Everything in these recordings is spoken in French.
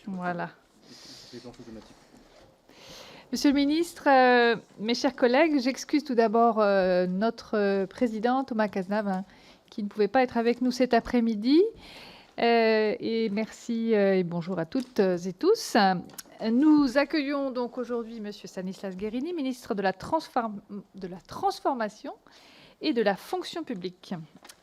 Voilà. Monsieur le ministre, mes chers collègues, j'excuse tout d'abord notre président Thomas Cazenave, hein, qui ne pouvait pas être avec nous cet après-midi. Et merci et bonjour à toutes et tous. Nous accueillons donc aujourd'hui Monsieur Stanislas Guerini, ministre de la Transformation et de la Fonction publique.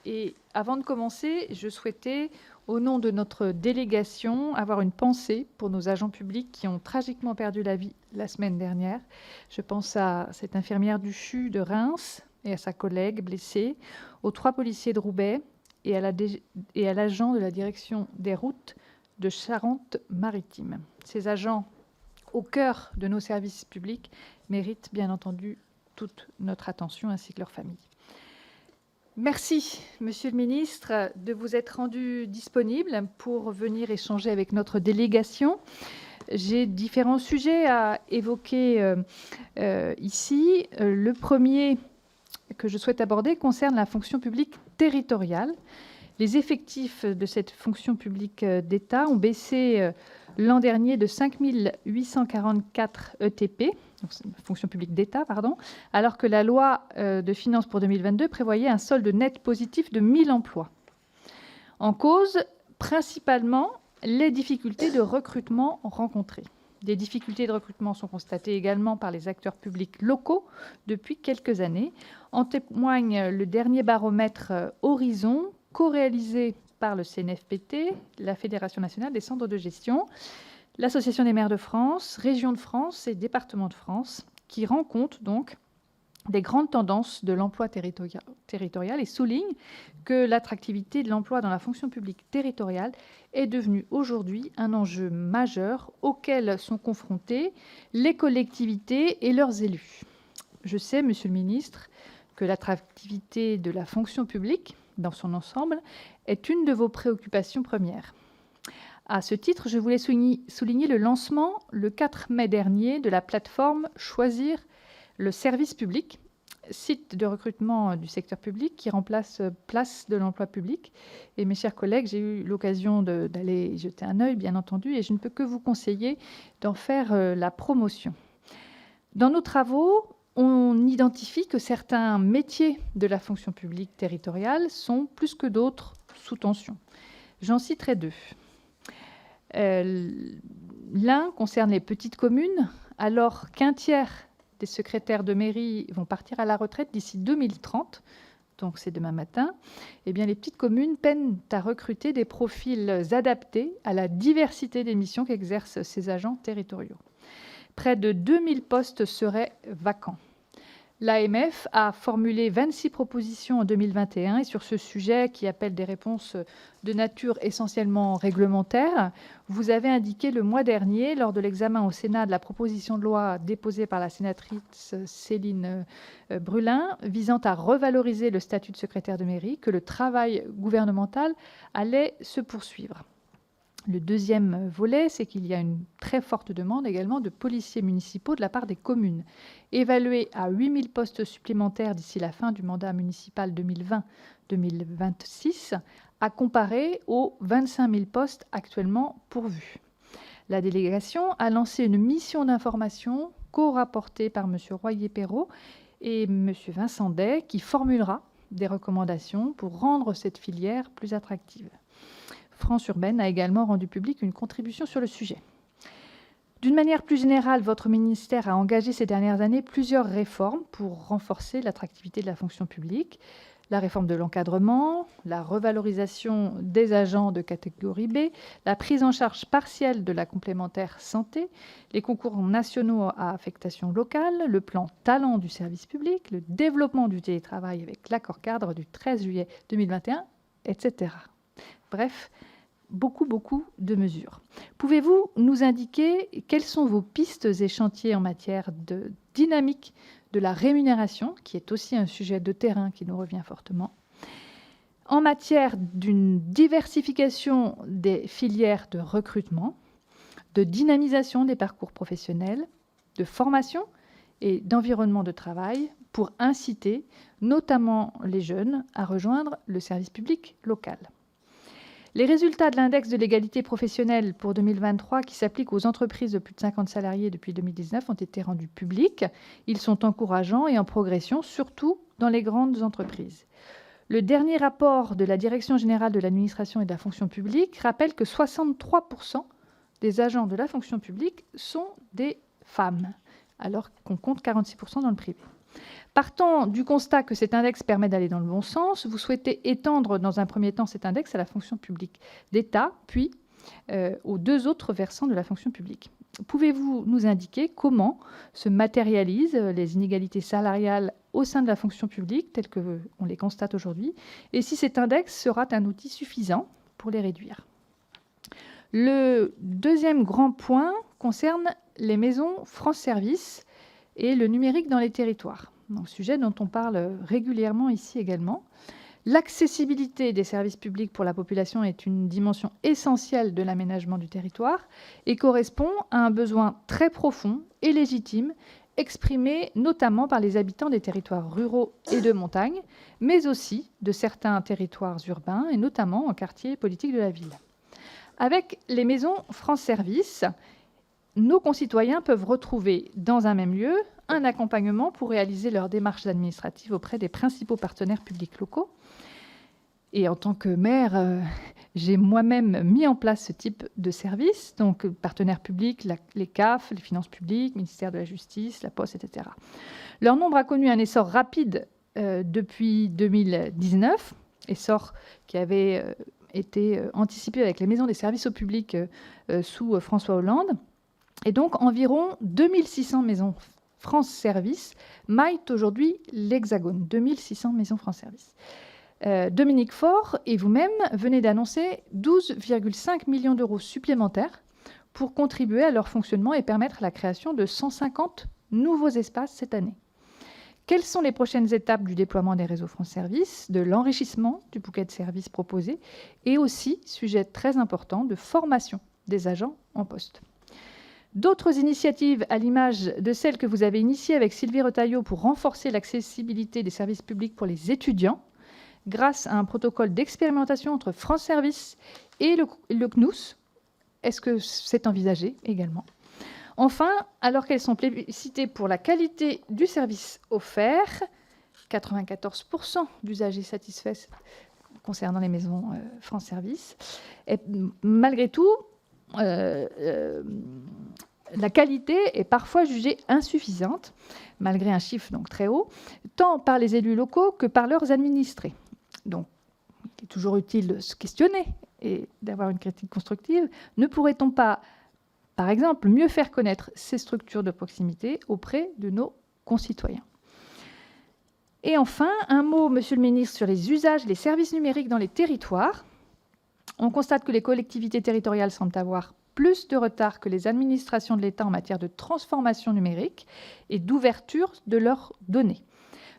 Et avant de commencer, je souhaitais, au nom de notre délégation, avoir une pensée pour nos agents publics qui ont tragiquement perdu la vie la semaine dernière. Je pense à cette infirmière du CHU de Reims et à sa collègue blessée, aux 3 policiers de Roubaix et à l'agent de la direction des routes de Charente-Maritime. Ces agents, au cœur de nos services publics, méritent bien entendu toute notre attention ainsi que leurs familles. Merci, Monsieur le ministre, de vous être rendu disponible pour venir échanger avec notre délégation. J'ai différents sujets à évoquer ici. Le premier que je souhaite aborder concerne la fonction publique territoriale. Les effectifs de cette fonction publique d'État ont baissé l'an dernier de 5 844 ETP, donc fonction publique d'État, pardon, alors que la loi de finances pour 2022 prévoyait un solde net positif de 1000 emplois. En cause, principalement, les difficultés de recrutement rencontrées. Des difficultés de recrutement sont constatées également par les acteurs publics locaux depuis quelques années. En témoigne le dernier baromètre Horizon, co-réalisé par le CNFPT, la Fédération nationale des centres de gestion, l'Association des maires de France, Régions de France et Départements de France, qui rend compte donc des grandes tendances de l'emploi territorial et souligne que l'attractivité de l'emploi dans la fonction publique territoriale est devenue aujourd'hui un enjeu majeur auquel sont confrontés les collectivités et leurs élus. Je sais, Monsieur le ministre, que l'attractivité de la fonction publique dans son ensemble est une de vos préoccupations premières. À ce titre, je voulais souligner le lancement, le 4 mai dernier, de la plateforme Choisir le service public, site de recrutement du secteur public qui remplace Place de l'emploi public. Et mes chers collègues, j'ai eu l'occasion d'aller jeter un œil, bien entendu, et je ne peux que vous conseiller d'en faire la promotion. Dans nos travaux, on identifie que certains métiers de la fonction publique territoriale sont plus que d'autres sous tension. J'en citerai 2. L'un concerne les petites communes, alors qu'un tiers des secrétaires de mairie vont partir à la retraite d'ici 2030, donc c'est demain matin. Eh bien, les petites communes peinent à recruter des profils adaptés à la diversité des missions qu'exercent ces agents territoriaux. Près de 2000 postes seraient vacants. L'AMF a formulé 26 propositions en 2021 et sur ce sujet qui appelle des réponses de nature essentiellement réglementaire, vous avez indiqué le mois dernier, lors de l'examen au Sénat de la proposition de loi déposée par la sénatrice Céline Brulin, visant à revaloriser le statut de secrétaire de mairie, que le travail gouvernemental allait se poursuivre. Le deuxième volet, c'est qu'il y a une très forte demande également de policiers municipaux de la part des communes, évaluée à 8000 postes supplémentaires d'ici la fin du mandat municipal 2020-2026, à comparer aux 25 000 postes actuellement pourvus. La délégation a lancé une mission d'information co-rapportée par M. Royer-Perrot et M. Vincent Day, qui formulera des recommandations pour rendre cette filière plus attractive. France Urbaine a également rendu publique une contribution sur le sujet. D'une manière plus générale, votre ministère a engagé ces dernières années plusieurs réformes pour renforcer l'attractivité de la fonction publique. La réforme de l'encadrement, la revalorisation des agents de catégorie B, la prise en charge partielle de la complémentaire santé, les concours nationaux à affectation locale, le plan talent du service public, le développement du télétravail avec l'accord cadre du 13 juillet 2021, etc. Bref, beaucoup de mesures. Pouvez-vous nous indiquer quelles sont vos pistes et chantiers en matière de dynamique de la rémunération, qui est aussi un sujet de terrain qui nous revient fortement, en matière d'une diversification des filières de recrutement, de dynamisation des parcours professionnels, de formation et d'environnement de travail pour inciter notamment les jeunes à rejoindre le service public local. Les résultats de l'index de l'égalité professionnelle pour 2023, qui s'applique aux entreprises de plus de 50 salariés depuis 2019, ont été rendus publics. Ils sont encourageants et en progression, surtout dans les grandes entreprises. Le dernier rapport de la Direction générale de l'administration et de la fonction publique rappelle que 63% des agents de la fonction publique sont des femmes, alors qu'on compte 46% dans le privé. Partant du constat que cet index permet d'aller dans le bon sens, vous souhaitez étendre dans un premier temps cet index à la fonction publique d'État, puis aux deux autres versants de la fonction publique. Pouvez-vous nous indiquer comment se matérialisent les inégalités salariales au sein de la fonction publique, telles qu'on les constate aujourd'hui, et si cet index sera un outil suffisant pour les réduire? Le deuxième grand point concerne les maisons France Service et le numérique dans les territoires, un sujet dont on parle régulièrement ici également. L'accessibilité des services publics pour la population est une dimension essentielle de l'aménagement du territoire et correspond à un besoin très profond et légitime exprimé notamment par les habitants des territoires ruraux et de montagne, mais aussi de certains territoires urbains et notamment en quartier politique de la ville. Avec les maisons France Service, nos concitoyens peuvent retrouver dans un même lieu un accompagnement pour réaliser leurs démarches administratives auprès des principaux partenaires publics locaux. Et en tant que maire, j'ai moi-même mis en place ce type de service, donc partenaires publics, les CAF, les finances publiques, ministère de la Justice, la Poste, etc. Leur nombre a connu un essor rapide depuis 2019, essor qui avait été anticipé avec les maisons des services au public sous François Hollande. Et donc, environ 2600 maisons France Service maillent aujourd'hui l'Hexagone. 2600 maisons France Service. Dominique Faure et vous-même venez d'annoncer 12,5 millions d'euros supplémentaires pour contribuer à leur fonctionnement et permettre la création de 150 nouveaux espaces cette année. Quelles sont les prochaines étapes du déploiement des réseaux France Service, de l'enrichissement du bouquet de services proposés et aussi, sujet très important, de formation des agents en poste? D'autres initiatives, à l'image de celles que vous avez initiées avec Sylvie Retailleau pour renforcer l'accessibilité des services publics pour les étudiants, grâce à un protocole d'expérimentation entre France Service et le CNUS. Est-ce que c'est envisagé également? Enfin, alors qu'elles sont plébiscitées pour la qualité du service offert, 94% d'usagers satisfaits concernant les maisons France Service, et malgré tout, la qualité est parfois jugée insuffisante, malgré un chiffre donc très haut, tant par les élus locaux que par leurs administrés. Donc, il est toujours utile de se questionner et d'avoir une critique constructive. Ne pourrait-on pas, par exemple, mieux faire connaître ces structures de proximité auprès de nos concitoyens? Et enfin, un mot, Monsieur le Ministre, sur les usages des services numériques dans les territoires. On constate que les collectivités territoriales semblent avoir plus de retard que les administrations de l'État en matière de transformation numérique et d'ouverture de leurs données.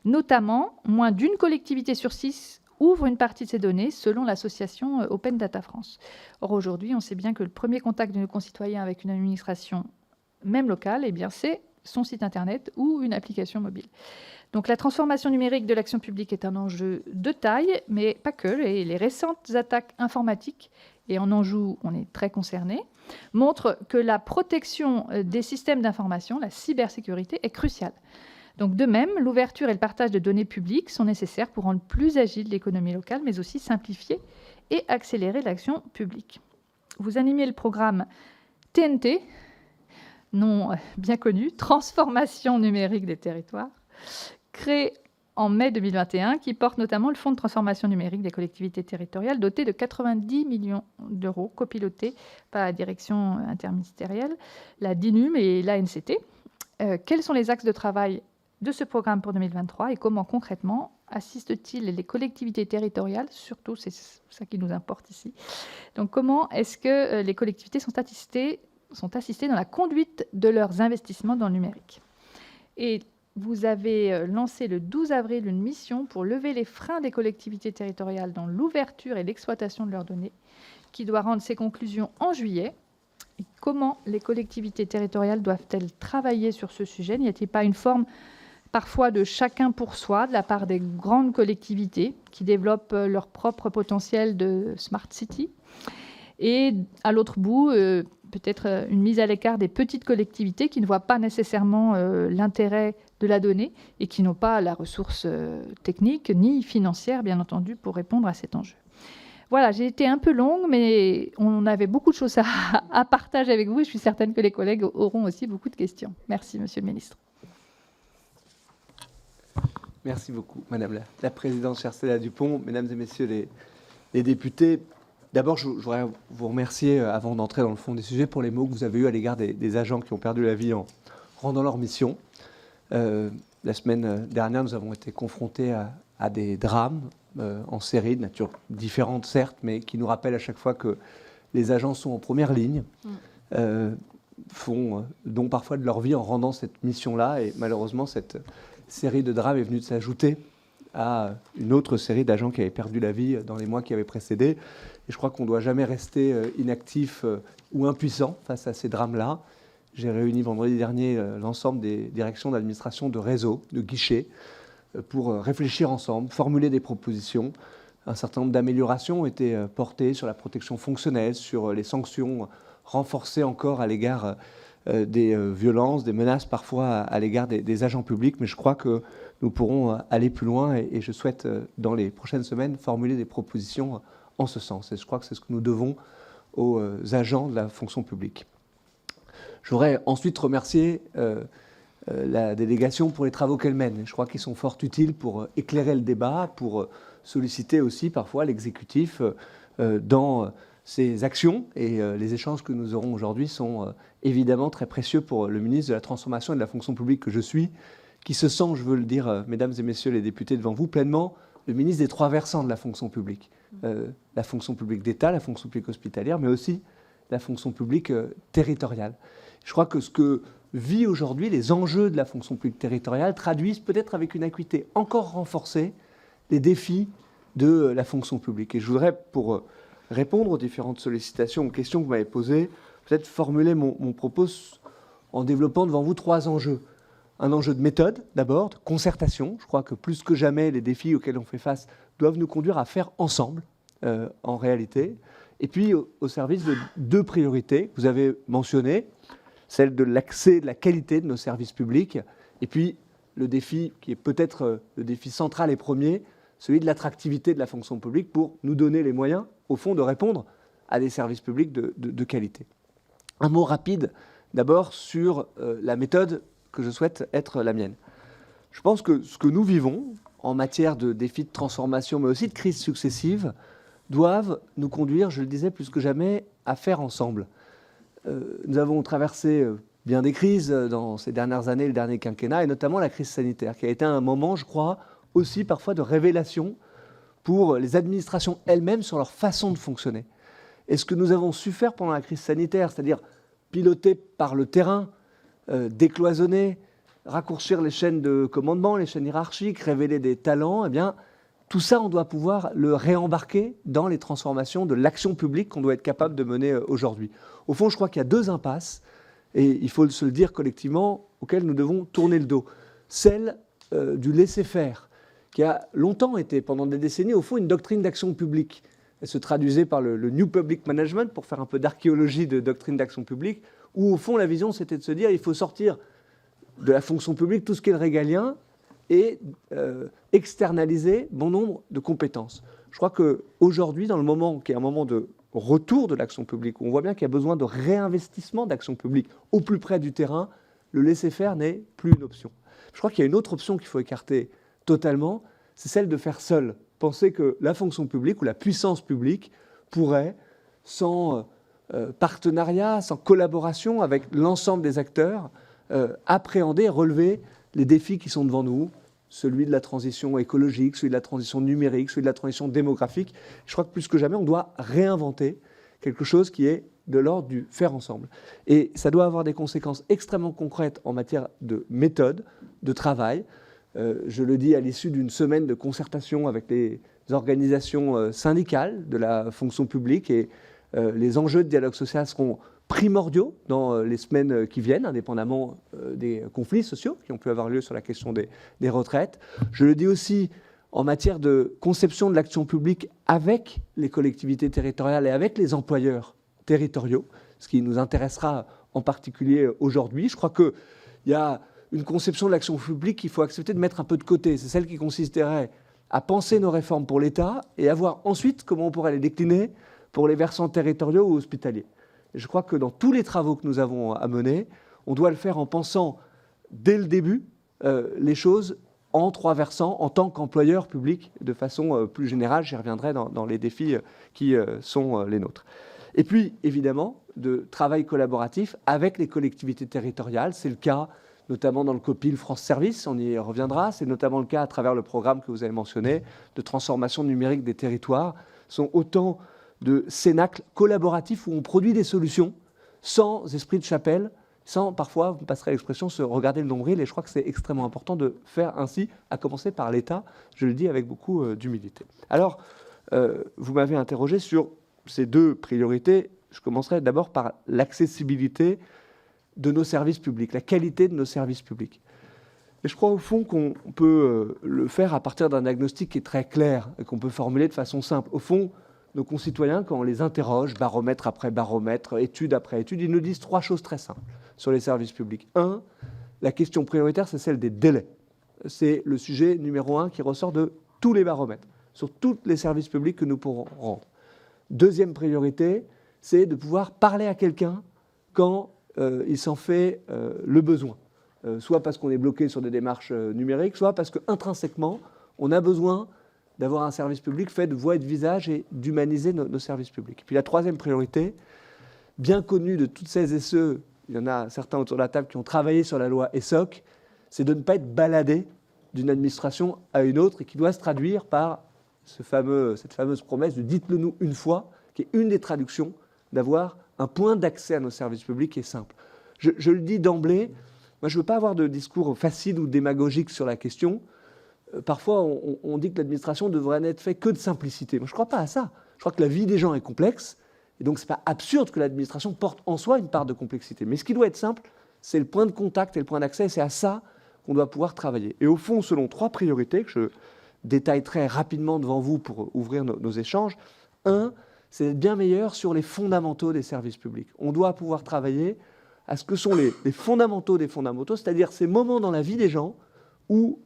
Notamment, moins d'une collectivité sur 6 ouvre une partie de ces données, selon l'association Open Data France. Or, aujourd'hui, on sait bien que le premier contact de nos concitoyens avec une administration, même locale, eh bien, c'est son site Internet ou une application mobile. Donc, la transformation numérique de l'action publique est un enjeu de taille, mais pas que. Et les récentes attaques informatiques, et en Anjou, on est très concerné, montrent que la protection des systèmes d'information, la cybersécurité, est cruciale. Donc, de même, l'ouverture et le partage de données publiques sont nécessaires pour rendre plus agile l'économie locale, mais aussi simplifier et accélérer l'action publique. Vous animez le programme TNT, nom bien connu, Transformation numérique des territoires, créé en mai 2021, qui porte notamment le Fonds de transformation numérique des collectivités territoriales, doté de 90 millions d'euros, copiloté par la direction interministérielle, la DINUM et l'ANCT. Quels sont les axes de travail de ce programme pour 2023 et comment concrètement assiste-t-il les collectivités territoriales, surtout c'est ça qui nous importe ici. Donc comment est-ce que les collectivités sont assistées dans la conduite de leurs investissements dans le numérique? Et vous avez lancé le 12 avril une mission pour lever les freins des collectivités territoriales dans l'ouverture et l'exploitation de leurs données, qui doit rendre ses conclusions en juillet. Et comment les collectivités territoriales doivent-elles travailler sur ce sujet? N'y a-t-il pas une forme parfois de chacun pour soi de la part des grandes collectivités qui développent leur propre potentiel de Smart City. Et à l'autre bout, peut-être une mise à l'écart des petites collectivités qui ne voient pas nécessairement l'intérêt de la donnée et qui n'ont pas la ressource technique ni financière, bien entendu, pour répondre à cet enjeu. Voilà, j'ai été un peu longue, mais on avait beaucoup de choses à partager avec vous et je suis certaine que les collègues auront aussi beaucoup de questions. Merci, Monsieur le Ministre. Merci beaucoup, Madame la Présidente, chère Célia Dupont, Mesdames et Messieurs les députés. D'abord, je voudrais vous remercier, avant d'entrer dans le fond des sujets, pour les mots que vous avez eus à l'égard des agents qui ont perdu la vie en rendant leur mission. La semaine dernière, nous avons été confrontés à des drames en série, de nature différente certes, mais qui nous rappellent à chaque fois que les agents sont en première ligne, font don parfois de leur vie en rendant cette mission-là. Et malheureusement, cette série de drames est venue de s'ajouter à une autre série d'agents qui avaient perdu la vie dans les mois qui avaient précédé. Et je crois qu'on ne doit jamais rester inactif ou impuissant face à ces drames-là. J'ai réuni vendredi dernier l'ensemble des directions d'administration de réseaux, de guichets, pour réfléchir ensemble, formuler des propositions. Un certain nombre d'améliorations ont été portées sur la protection fonctionnelle, sur les sanctions renforcées encore à l'égard des violences, des menaces parfois à l'égard des agents publics. Mais je crois que nous pourrons aller plus loin et je souhaite, dans les prochaines semaines, formuler des propositions en ce sens. Et je crois que c'est ce que nous devons aux agents de la fonction publique. Je voudrais ensuite remercier la délégation pour les travaux qu'elle mène. Je crois qu'ils sont fort utiles pour éclairer le débat, pour solliciter aussi parfois l'exécutif dans ses actions. Et les échanges que nous aurons aujourd'hui sont évidemment très précieux pour le ministre de la Transformation et de la fonction publique que je suis, qui se sent, je veux le dire, mesdames et messieurs les députés devant vous, pleinement le ministre des trois versants de la fonction publique. La fonction publique d'État, la fonction publique hospitalière, mais aussi la fonction publique territoriale. Je crois que ce que vit aujourd'hui les enjeux de la fonction publique territoriale traduisent peut-être avec une acuité encore renforcée les défis de la fonction publique. Et je voudrais, pour répondre aux différentes sollicitations, aux questions que vous m'avez posées, peut-être formuler mon propos en développant devant vous trois enjeux. Un enjeu de méthode, d'abord, de concertation. Je crois que plus que jamais, les défis auxquels on fait face doivent nous conduire à faire ensemble, en réalité. Et puis, au service de deux priorités que vous avez mentionnées, celle de l'accès, de la qualité de nos services publics, et puis le défi qui est peut-être le défi central et premier, celui de l'attractivité de la fonction publique pour nous donner les moyens, au fond, de répondre à des services publics de qualité. Un mot rapide, d'abord, sur la méthode que je souhaite être la mienne. Je pense que ce que nous vivons en matière de défis de transformation, mais aussi de crises successives, doivent nous conduire, je le disais plus que jamais, à faire ensemble. Nous avons traversé bien des crises dans ces dernières années, le dernier quinquennat, et notamment la crise sanitaire, qui a été un moment, je crois, aussi parfois de révélation pour les administrations elles-mêmes sur leur façon de fonctionner. Et ce que nous avons su faire pendant la crise sanitaire, c'est-à-dire piloter par le terrain, décloisonner, raccourcir les chaînes de commandement, les chaînes hiérarchiques, révéler des talents, eh bien, tout ça, on doit pouvoir le réembarquer dans les transformations de l'action publique qu'on doit être capable de mener aujourd'hui. Au fond, je crois qu'il y a deux impasses, et il faut se le dire collectivement, auxquelles nous devons tourner le dos. Celle du laisser-faire, qui a longtemps été, pendant des décennies, au fond, une doctrine d'action publique. Elle se traduisait par le New Public Management, pour faire un peu d'archéologie de doctrine d'action publique, où, au fond, la vision, c'était de se dire il faut sortir de la fonction publique tout ce qui est le régalien, et externaliser bon nombre de compétences. Je crois qu'aujourd'hui, dans le moment qui est un moment de retour de l'action publique, où on voit bien qu'il y a besoin de réinvestissement d'action publique au plus près du terrain, le laisser-faire n'est plus une option. Je crois qu'il y a une autre option qu'il faut écarter totalement, c'est celle de faire seul. Penser que la fonction publique ou la puissance publique pourrait, sans partenariat, sans collaboration avec l'ensemble des acteurs, appréhender et relever les défis qui sont devant nous, celui de la transition écologique, celui de la transition numérique, celui de la transition démographique. Je crois que plus que jamais, on doit réinventer quelque chose qui est de l'ordre du faire ensemble. Et ça doit avoir des conséquences extrêmement concrètes en matière de méthode, de travail. Je le dis à l'issue d'une semaine de concertation avec les organisations syndicales de la fonction publique, et les enjeux de dialogue social seront primordiaux dans les semaines qui viennent, indépendamment des conflits sociaux qui ont pu avoir lieu sur la question des retraites. Je le dis aussi en matière de conception de l'action publique avec les collectivités territoriales et avec les employeurs territoriaux, ce qui nous intéressera en particulier aujourd'hui. Je crois qu'il y a une conception de l'action publique qu'il faut accepter de mettre un peu de côté. C'est celle qui consisterait à penser nos réformes pour l'État et à voir ensuite comment on pourrait les décliner pour les versants territoriaux ou hospitaliers. Et je crois que dans tous les travaux que nous avons à mener, on doit le faire en pensant dès le début les choses en 3 versants en tant qu'employeur public de façon plus générale. J'y reviendrai dans les défis qui sont les nôtres. Et puis, évidemment, de travail collaboratif avec les collectivités territoriales. C'est le cas notamment dans le COPIL France Service, on y reviendra. C'est notamment le cas à travers le programme que vous avez mentionné de transformation numérique des territoires. Ce sont autant de cénacles collaboratifs où on produit des solutions sans esprit de chapelle, sans parfois, vous passerez l'expression, se regarder le nombril. Et je crois que c'est extrêmement important de faire ainsi, à commencer par l'État, je le dis avec beaucoup d'humilité. Alors, vous m'avez interrogé sur ces 2 priorités. Je commencerai d'abord par l'accessibilité de nos services publics, la qualité de nos services publics. Et je crois au fond qu'on peut le faire à partir d'un diagnostic qui est très clair et qu'on peut formuler de façon simple. Au fond, nos concitoyens, quand on les interroge, baromètre après baromètre, étude après étude, ils nous disent 3 choses très simples sur les services publics. 1, la question prioritaire, c'est celle des délais. C'est le sujet numéro 1 qui ressort de tous les baromètres, sur tous les services publics que nous pourrons rendre. Deuxième priorité, c'est de pouvoir parler à quelqu'un quand il s'en fait le besoin. Soit parce qu'on est bloqué sur des démarches numériques, soit parce qu'intrinsèquement, on a besoin d'avoir un service public fait de voix et de visage et d'humaniser nos services publics. Puis la 3e priorité, bien connue de toutes celles et ceux, il y en a certains autour de la table qui ont travaillé sur la loi ESSOC, c'est de ne pas être baladé d'une administration à une autre et qui doit se traduire par cette fameuse promesse de « dites-le nous une fois », qui est une des traductions d'avoir un point d'accès à nos services publics qui est simple. Je le dis d'emblée, moi je ne veux pas avoir de discours facile ou démagogique sur la question. Parfois on dit que l'administration devrait n'être faite que de simplicité. Moi je ne crois pas à ça. Je crois que la vie des gens est complexe et donc ce n'est pas absurde que l'administration porte en soi une part de complexité. Mais ce qui doit être simple, c'est le point de contact et le point d'accès, et c'est à ça qu'on doit pouvoir travailler. Et au fond, selon 3 priorités que je détaille très rapidement devant vous pour ouvrir nos échanges. 1, c'est d'être bien meilleur sur les fondamentaux des services publics. On doit pouvoir travailler à ce que sont les fondamentaux des fondamentaux, c'est-à-dire ces moments dans la vie des gens où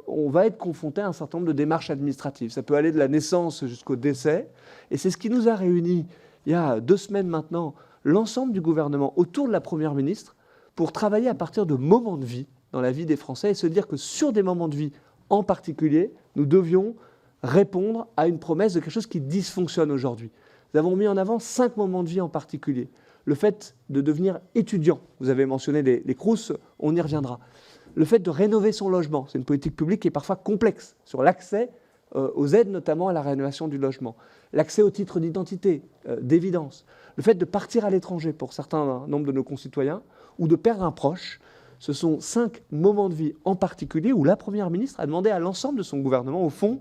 on va être confronté à un certain nombre de démarches administratives. Ça peut aller de la naissance jusqu'au décès. Et c'est ce qui nous a réunis il y a 2 semaines maintenant, l'ensemble du gouvernement autour de la Première ministre, pour travailler à partir de moments de vie dans la vie des Français et se dire que sur des moments de vie en particulier, nous devions répondre à une promesse de quelque chose qui dysfonctionne aujourd'hui. Nous avons mis en avant 5 moments de vie en particulier. Le fait de devenir étudiant, vous avez mentionné les CROUS, on y reviendra. Le fait de rénover son logement, c'est une politique publique qui est parfois complexe sur l'accès aux aides, notamment à la rénovation du logement. L'accès au titre d'identité, d'évidence. Le fait de partir à l'étranger pour certains nombres de nos concitoyens ou de perdre un proche. Ce sont 5 moments de vie en particulier où la Première ministre a demandé à l'ensemble de son gouvernement, au fond,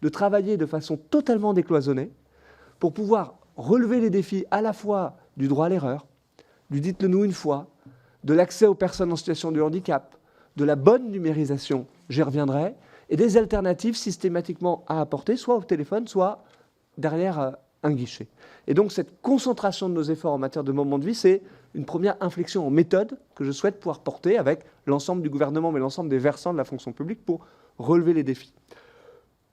de travailler de façon totalement décloisonnée pour pouvoir relever les défis à la fois du droit à l'erreur, du dites-le nous une fois, de l'accès aux personnes en situation de handicap, de la bonne numérisation, j'y reviendrai, et des alternatives systématiquement à apporter, soit au téléphone, soit derrière un guichet. Et donc cette concentration de nos efforts en matière de moments de vie, c'est une première inflexion en méthode que je souhaite pouvoir porter avec l'ensemble du gouvernement, mais l'ensemble des versants de la fonction publique pour relever les défis.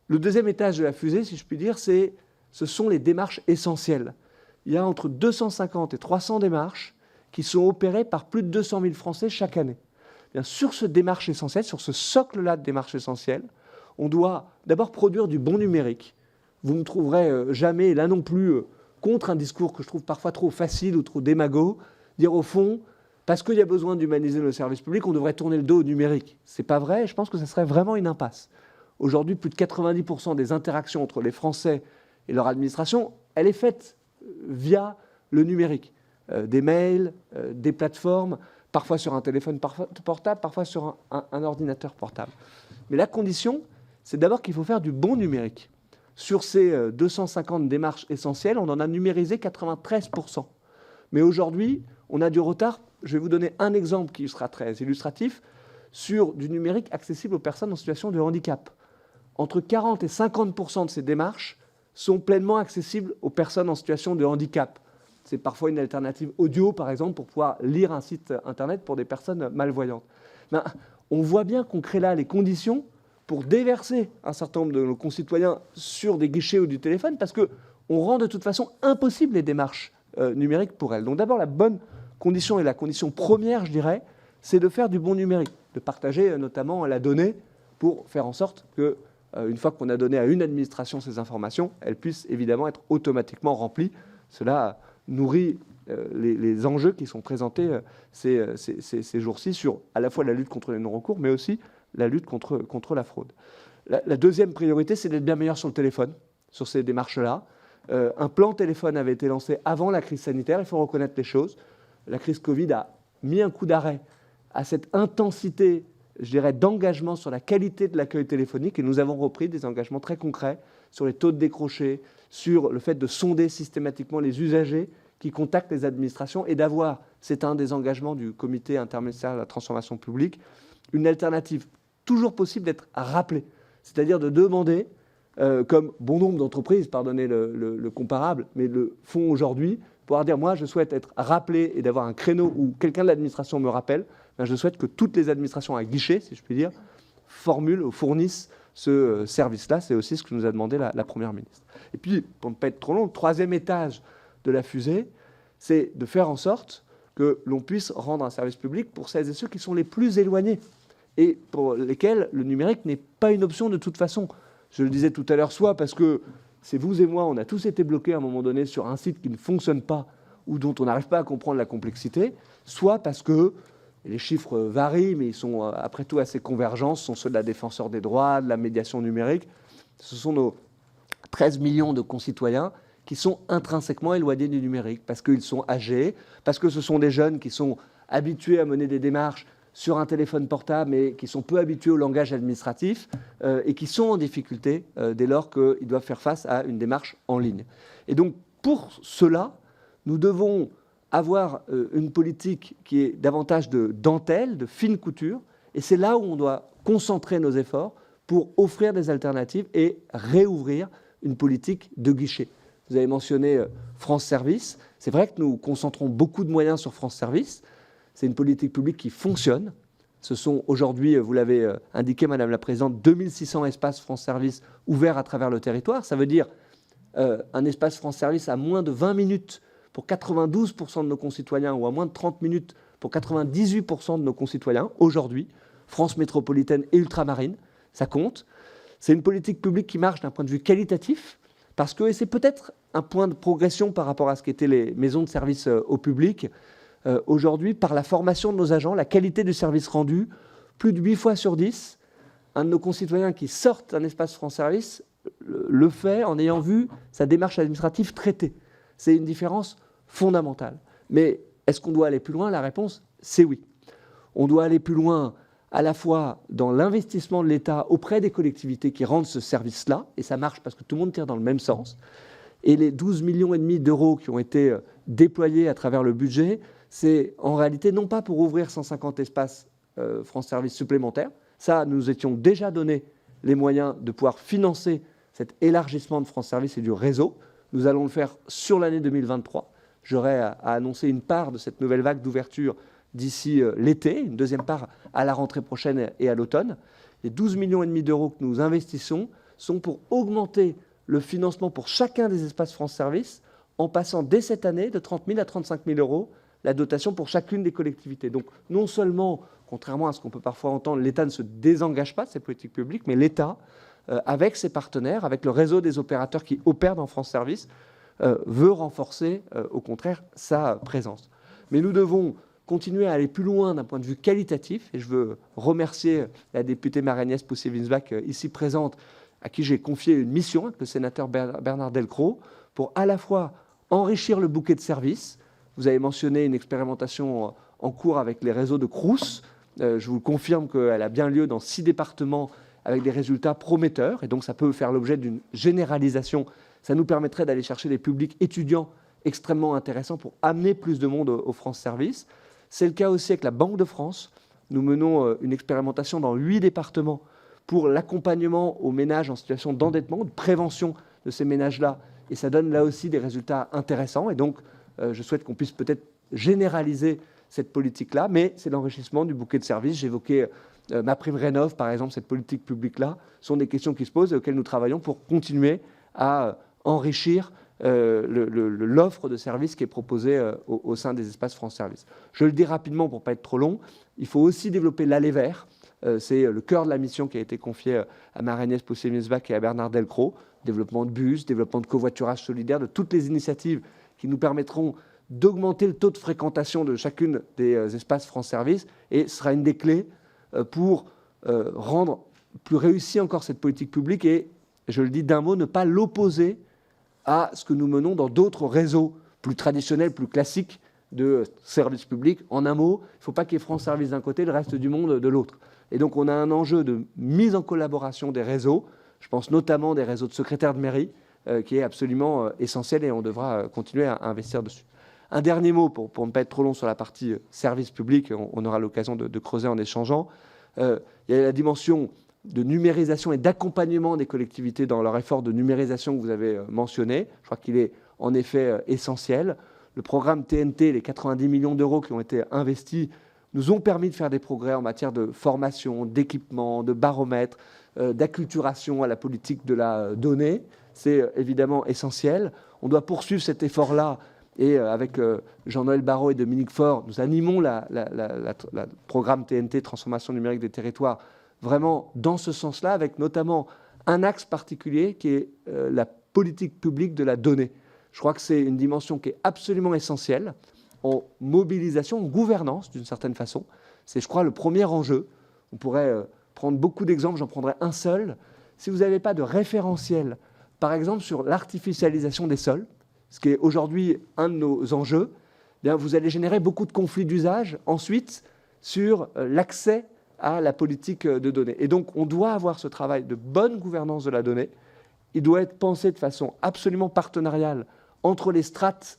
Le deuxième étage de la fusée, si je puis dire, ce sont les démarches essentielles. Il y a entre 250 et 300 démarches qui sont opérées par plus de 200 000 Français chaque année. Bien, sur ce démarche essentielle, sur ce socle-là de démarches essentielles, on doit d'abord produire du bon numérique. Vous ne me trouverez jamais, là non plus, contre un discours que je trouve parfois trop facile ou trop démago, dire au fond, parce qu'il y a besoin d'humaniser le service public, on devrait tourner le dos au numérique. Ce n'est pas vrai, et je pense que ce serait vraiment une impasse. Aujourd'hui, plus de 90% des interactions entre les Français et leur administration, elle est faite via le numérique. Des mails, des plateformes, parfois sur un téléphone portable, parfois sur un ordinateur portable. Mais la condition, c'est d'abord qu'il faut faire du bon numérique. Sur ces 250 démarches essentielles, on en a numérisé 93%. Mais aujourd'hui, on a du retard. Je vais vous donner un exemple qui sera très illustratif sur du numérique accessible aux personnes en situation de handicap. Entre 40 et 50% de ces démarches sont pleinement accessibles aux personnes en situation de handicap. C'est parfois une alternative audio, par exemple, pour pouvoir lire un site Internet pour des personnes malvoyantes. Ben, on voit bien qu'on crée là les conditions pour déverser un certain nombre de nos concitoyens sur des guichets ou du téléphone, parce qu'on rend de toute façon impossible les démarches numériques pour elles. Donc d'abord, la bonne condition et la condition première, je dirais, c'est de faire du bon numérique, de partager notamment la donnée pour faire en sorte que, une fois qu'on a donné à une administration ces informations, elles puissent évidemment être automatiquement remplies. Cela nourrit les enjeux qui sont présentés ces jours-ci sur à la fois la lutte contre les non-recours, mais aussi la lutte contre la fraude. La deuxième priorité, c'est d'être bien meilleur sur le téléphone, sur ces démarches-là. Un plan téléphone avait été lancé avant la crise sanitaire, il faut reconnaître les choses. La crise Covid a mis un coup d'arrêt à cette intensité, je dirais, d'engagement sur la qualité de l'accueil téléphonique, et nous avons repris des engagements très concrets sur les taux de décroché, sur le fait de sonder systématiquement les usagers qui contactent les administrations et d'avoir, c'est un des engagements du comité interministériel de la transformation publique, une alternative toujours possible d'être rappelée, c'est-à-dire de demander, comme bon nombre d'entreprises, pardonnez le comparable, mais le font aujourd'hui, pouvoir dire, moi je souhaite être rappelé et d'avoir un créneau où quelqu'un de l'administration me rappelle, ben, je souhaite que toutes les administrations à guichet, si je puis dire, formulent ou fournissent ce service-là. C'est aussi ce que nous a demandé la Première ministre. Et puis, pour ne pas être trop long, le troisième étage de la fusée, c'est de faire en sorte que l'on puisse rendre un service public pour celles et ceux qui sont les plus éloignés et pour lesquels le numérique n'est pas une option de toute façon. Je le disais tout à l'heure, soit parce que c'est vous et moi, on a tous été bloqués à un moment donné sur un site qui ne fonctionne pas ou dont on n'arrive pas à comprendre la complexité, soit parce que les chiffres varient, mais ils sont après tout assez convergents, ce sont ceux de la défenseur des droits, de la médiation numérique. Ce sont nos 13 millions de concitoyens qui sont intrinsèquement éloignés du numérique, parce qu'ils sont âgés, parce que ce sont des jeunes qui sont habitués à mener des démarches sur un téléphone portable, mais qui sont peu habitués au langage administratif et qui sont en difficulté dès lors qu'ils doivent faire face à une démarche en ligne. Et donc, pour cela, nous devons avoir une politique qui est davantage de dentelle, de fine couture, et c'est là où on doit concentrer nos efforts pour offrir des alternatives et réouvrir une politique de guichet. Vous avez mentionné France Service. C'est vrai que nous concentrons beaucoup de moyens sur France Service. C'est une politique publique qui fonctionne. Ce sont aujourd'hui, vous l'avez indiqué, Madame la Présidente, 2600 espaces France Service ouverts à travers le territoire. Ça veut dire un espace France Service à moins de 20 minutes pour 92% de nos concitoyens ou à moins de 30 minutes pour 98% de nos concitoyens. Aujourd'hui, France métropolitaine et ultramarine, ça compte. C'est une politique publique qui marche d'un point de vue qualitatif, parce que, et c'est peut-être un point de progression par rapport à ce qu'étaient les maisons de service au public, aujourd'hui, par la formation de nos agents, la qualité du service rendu, plus de 8 fois sur 10, un de nos concitoyens qui sort d'un espace France Service le fait en ayant vu sa démarche administrative traitée. C'est une différence fondamentale. Mais est-ce qu'on doit aller plus loin? La réponse, c'est oui. On doit aller plus loin à la fois dans l'investissement de l'État auprès des collectivités qui rendent ce service-là, et ça marche parce que tout le monde tire dans le même sens, et les 12,5 millions d'euros qui ont été déployés à travers le budget, c'est en réalité non pas pour ouvrir 150 espaces France Service supplémentaires, ça nous étions déjà donné les moyens de pouvoir financer cet élargissement de France Service et du réseau. Nous allons le faire sur l'année 2023. J'aurai à annoncer une part de cette nouvelle vague d'ouverture d'ici l'été, une deuxième part à la rentrée prochaine et à l'automne. Les 12,5 millions d'euros que nous investissons sont pour augmenter le financement pour chacun des espaces France Service en passant dès cette année de 30 000 à 35 000 euros la dotation pour chacune des collectivités. Donc non seulement, contrairement à ce qu'on peut parfois entendre, l'État ne se désengage pas de ces politiques publiques, mais l'État, avec ses partenaires, avec le réseau des opérateurs qui opèrent dans France Service, veut renforcer au contraire sa présence. Mais nous devons continuer à aller plus loin d'un point de vue qualitatif, et je veux remercier la députée Marie-Agnès Poussé-Winsbach ici présente, à qui j'ai confié une mission avec le sénateur Bernard Delcros, pour à la fois enrichir le bouquet de services. Vous avez mentionné une expérimentation en cours avec les réseaux de Crous. Je vous confirme qu'elle a bien lieu dans 6 départements avec des résultats prometteurs, et donc ça peut faire l'objet d'une généralisation. Ça nous permettrait d'aller chercher des publics étudiants extrêmement intéressant pour amener plus de monde au France Service. C'est le cas aussi avec la Banque de France. Nous menons une expérimentation dans 8 départements pour l'accompagnement aux ménages en situation d'endettement, de prévention de ces ménages-là. Et ça donne là aussi des résultats intéressants. Et donc, je souhaite qu'on puisse peut-être généraliser cette politique-là, mais c'est l'enrichissement du bouquet de services. J'évoquais ma prime rénov', par exemple, cette politique publique-là, sont des questions qui se posent et auxquelles nous travaillons pour continuer à enrichir l'offre de services qui est proposée au sein des espaces France Service. Je le dis rapidement pour ne pas être trop long, il faut aussi développer l'aller vert. C'est le cœur de la mission qui a été confiée à Marie-Agnès Possé-Misbach et à Bernard Delcros. Développement de bus, développement de covoiturage solidaire, de toutes les initiatives qui nous permettront d'augmenter le taux de fréquentation de chacune des espaces France Service. Et ce sera une des clés pour rendre plus réussie encore cette politique publique et, je le dis d'un mot, ne pas l'opposer à ce que nous menons dans d'autres réseaux plus traditionnels, plus classiques de services publics. En un mot, il ne faut pas qu'il y ait France Service d'un côté, le reste du monde de l'autre. Et donc, on a un enjeu de mise en collaboration des réseaux. Je pense notamment des réseaux de secrétaires de mairie, qui est absolument essentiel et on devra continuer à investir dessus. Un dernier mot, pour ne pas être trop long sur la partie service public, on aura l'occasion de creuser en échangeant. Il y a la dimension de numérisation et d'accompagnement des collectivités dans leur effort de numérisation que vous avez mentionné. Je crois qu'il est en effet essentiel. Le programme TNT, les 90 millions d'euros qui ont été investis, nous ont permis de faire des progrès en matière de formation, d'équipement, de baromètre, d'acculturation à la politique de la donnée. C'est évidemment essentiel. On doit poursuivre cet effort-là. Et avec Jean-Noël Barrot et Dominique Faure, nous animons le programme TNT, Transformation numérique des territoires, vraiment dans ce sens-là, avec notamment un axe particulier qui est la politique publique de la donnée. Je crois que c'est une dimension qui est absolument essentielle en mobilisation, en gouvernance d'une certaine façon. C'est, je crois, le premier enjeu. On pourrait prendre beaucoup d'exemples, j'en prendrai un seul. Si vous n'avez pas de référentiel, par exemple sur l'artificialisation des sols, ce qui est aujourd'hui un de nos enjeux, eh bien, vous allez générer beaucoup de conflits d'usage ensuite sur l'accès à la politique de données. Et donc, on doit avoir ce travail de bonne gouvernance de la donnée. Il doit être pensé de façon absolument partenariale entre les strates,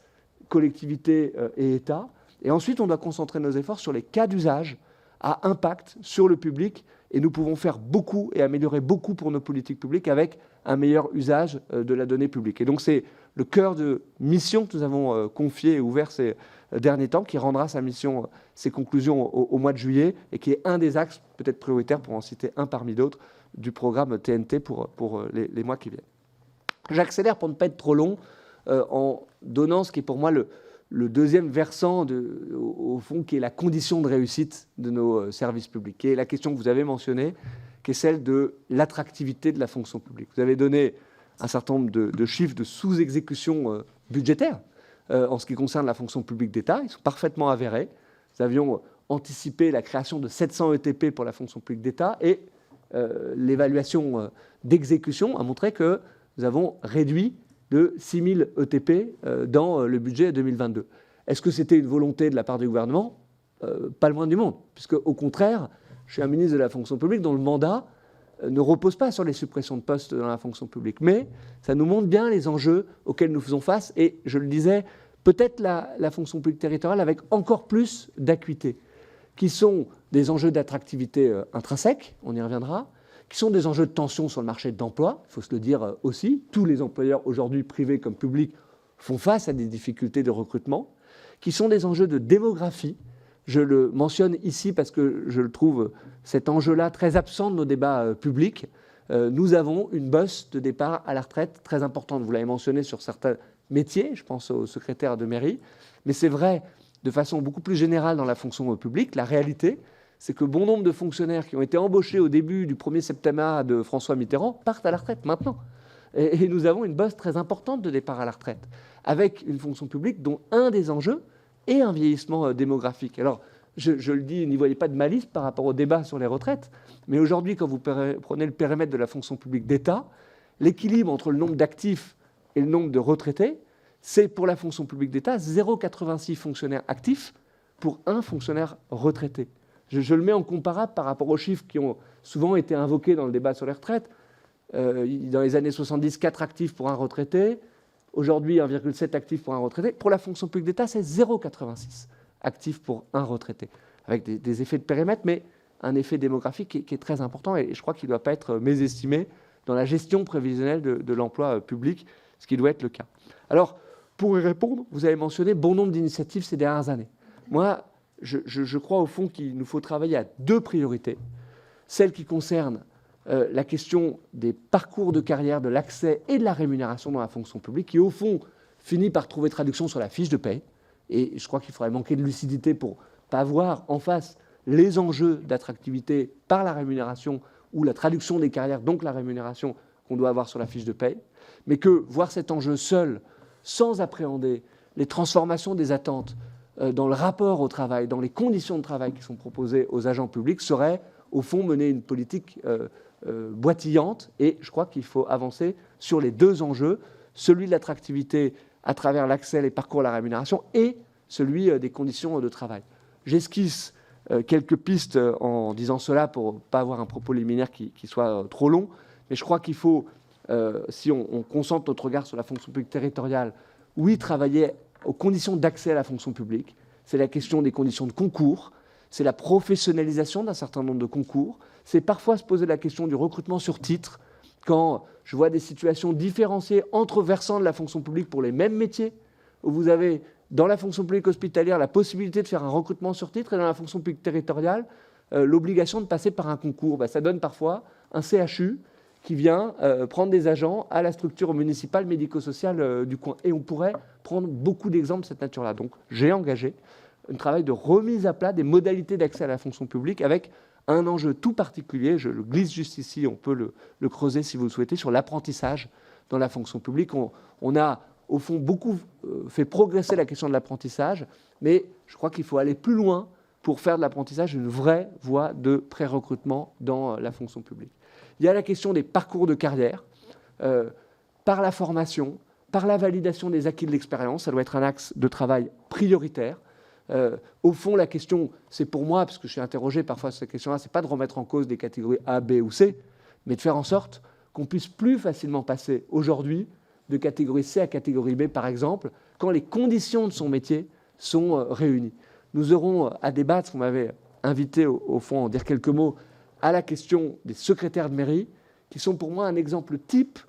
collectivités et État. Et ensuite, on doit concentrer nos efforts sur les cas d'usage à impact sur le public. Et nous pouvons faire beaucoup et améliorer beaucoup pour nos politiques publiques avec un meilleur usage de la donnée publique. Et donc, c'est le cœur de mission que nous avons confié et ouvert ces derniers temps, qui rendra sa mission, ses conclusions au mois de juillet, et qui est un des axes peut-être prioritaires, pour en citer un parmi d'autres, du programme TNT pour les mois qui viennent. J'accélère pour ne pas être trop long, en donnant ce qui est pour moi le deuxième versant, au fond, qui est la condition de réussite de nos services publics, qui est la question que vous avez mentionnée, qui est celle de l'attractivité de la fonction publique. Vous avez donné un certain nombre de chiffres de sous-exécution budgétaire en ce qui concerne la fonction publique d'État. Ils sont parfaitement avérés. Nous avions anticipé la création de 700 ETP pour la fonction publique d'État et l'évaluation d'exécution a montré que nous avons réduit de 6 000 ETP dans le budget 2022. Est-ce que c'était une volonté de la part du gouvernement ? Pas le moins du monde, puisque au contraire, je suis un ministre de la fonction publique dont le mandat ne repose pas sur les suppressions de postes dans la fonction publique. Mais ça nous montre bien les enjeux auxquels nous faisons face. Et je le disais, peut-être la fonction publique territoriale avec encore plus d'acuité, qui sont des enjeux d'attractivité intrinsèque, on y reviendra, qui sont des enjeux de tension sur le marché de l'emploi, il faut se le dire aussi. Tous les employeurs aujourd'hui, privés comme publics, font face à des difficultés de recrutement, qui sont des enjeux de démographie. Je le mentionne ici parce que je le trouve, cet enjeu-là, très absent de nos débats publics. Nous avons une bosse de départ à la retraite très importante. Vous l'avez mentionné sur certains métiers, je pense aux secrétaires de mairie, mais c'est vrai de façon beaucoup plus générale dans la fonction publique. La réalité, c'est que bon nombre de fonctionnaires qui ont été embauchés au début du premier septennat de François Mitterrand partent à la retraite maintenant. Et nous avons une bosse très importante de départ à la retraite, avec une fonction publique dont un des enjeux est un vieillissement démographique. Alors, je le dis, n'y voyez pas de malice par rapport au débat sur les retraites, mais aujourd'hui, quand vous prenez le périmètre de la fonction publique d'État, l'équilibre entre le nombre d'actifs et le nombre de retraités, c'est pour la fonction publique d'État 0,86 fonctionnaires actifs pour un fonctionnaire retraité. Je le mets en comparable par rapport aux chiffres qui ont souvent été invoqués dans le débat sur les retraites. Dans les années 70, 4 actifs pour un retraité. Aujourd'hui, 1,7 actifs pour un retraité. Pour la fonction publique d'État, c'est 0,86 actifs pour un retraité, avec des effets de périmètre, mais un effet démographique qui est très important, et je crois qu'il ne doit pas être mésestimé dans la gestion prévisionnelle de l'emploi public, ce qui doit être le cas. Alors, pour y répondre, vous avez mentionné bon nombre d'initiatives ces dernières années. Moi, je crois au fond qu'il nous faut travailler à deux priorités. Celle qui concerne la question des parcours de carrière, de l'accès et de la rémunération dans la fonction publique, qui au fond finit par trouver traduction sur la fiche de paie. Et je crois qu'il faudrait manquer de lucidité pour ne pas voir en face les enjeux d'attractivité par la rémunération ou la traduction des carrières, donc la rémunération qu'on doit avoir sur la fiche de paie, mais que voir cet enjeu seul, sans appréhender les transformations des attentes dans le rapport au travail, dans les conditions de travail qui sont proposées aux agents publics, serait au fond mener une politique boitillante. Et je crois qu'il faut avancer sur les deux enjeux, celui de l'attractivité à travers l'accès, les parcours, la rémunération, et celui des conditions de travail. J'esquisse quelques pistes en disant cela pour ne pas avoir un propos liminaire qui soit trop long, mais je crois qu'il faut, si on concentre notre regard sur la fonction publique territoriale, oui, travailler aux conditions d'accès à la fonction publique. C'est la question des conditions de concours, c'est la professionnalisation d'un certain nombre de concours, c'est parfois se poser la question du recrutement sur titre, quand je vois des situations différenciées entre versants de la fonction publique pour les mêmes métiers, où vous avez dans la fonction publique hospitalière la possibilité de faire un recrutement sur titre, et dans la fonction publique territoriale l'obligation de passer par un concours. Ça donne parfois un CHU qui vient prendre des agents à la structure municipale médico-sociale du coin. Et on pourrait prendre beaucoup d'exemples de cette nature-là. Donc j'ai engagé un travail de remise à plat des modalités d'accès à la fonction publique avec un enjeu tout particulier, je le glisse juste ici, on peut le creuser si vous le souhaitez, sur l'apprentissage dans la fonction publique. On a au fond beaucoup fait progresser la question de l'apprentissage, mais je crois qu'il faut aller plus loin pour faire de l'apprentissage une vraie voie de pré-recrutement dans la fonction publique. Il y a la question des parcours de carrière, par la formation, par la validation des acquis de l'expérience, ça doit être un axe de travail prioritaire. Au fond, la question, c'est pour moi, parce que je suis interrogé parfois sur cette question-là, c'est pas de remettre en cause des catégories A, B ou C, mais de faire en sorte qu'on puisse plus facilement passer aujourd'hui de catégorie C à catégorie B, par exemple, quand les conditions de son métier sont réunies. Nous aurons à débattre, vous m'avez invité au fond à en dire quelques mots, à la question des secrétaires de mairie, qui sont pour moi un exemple type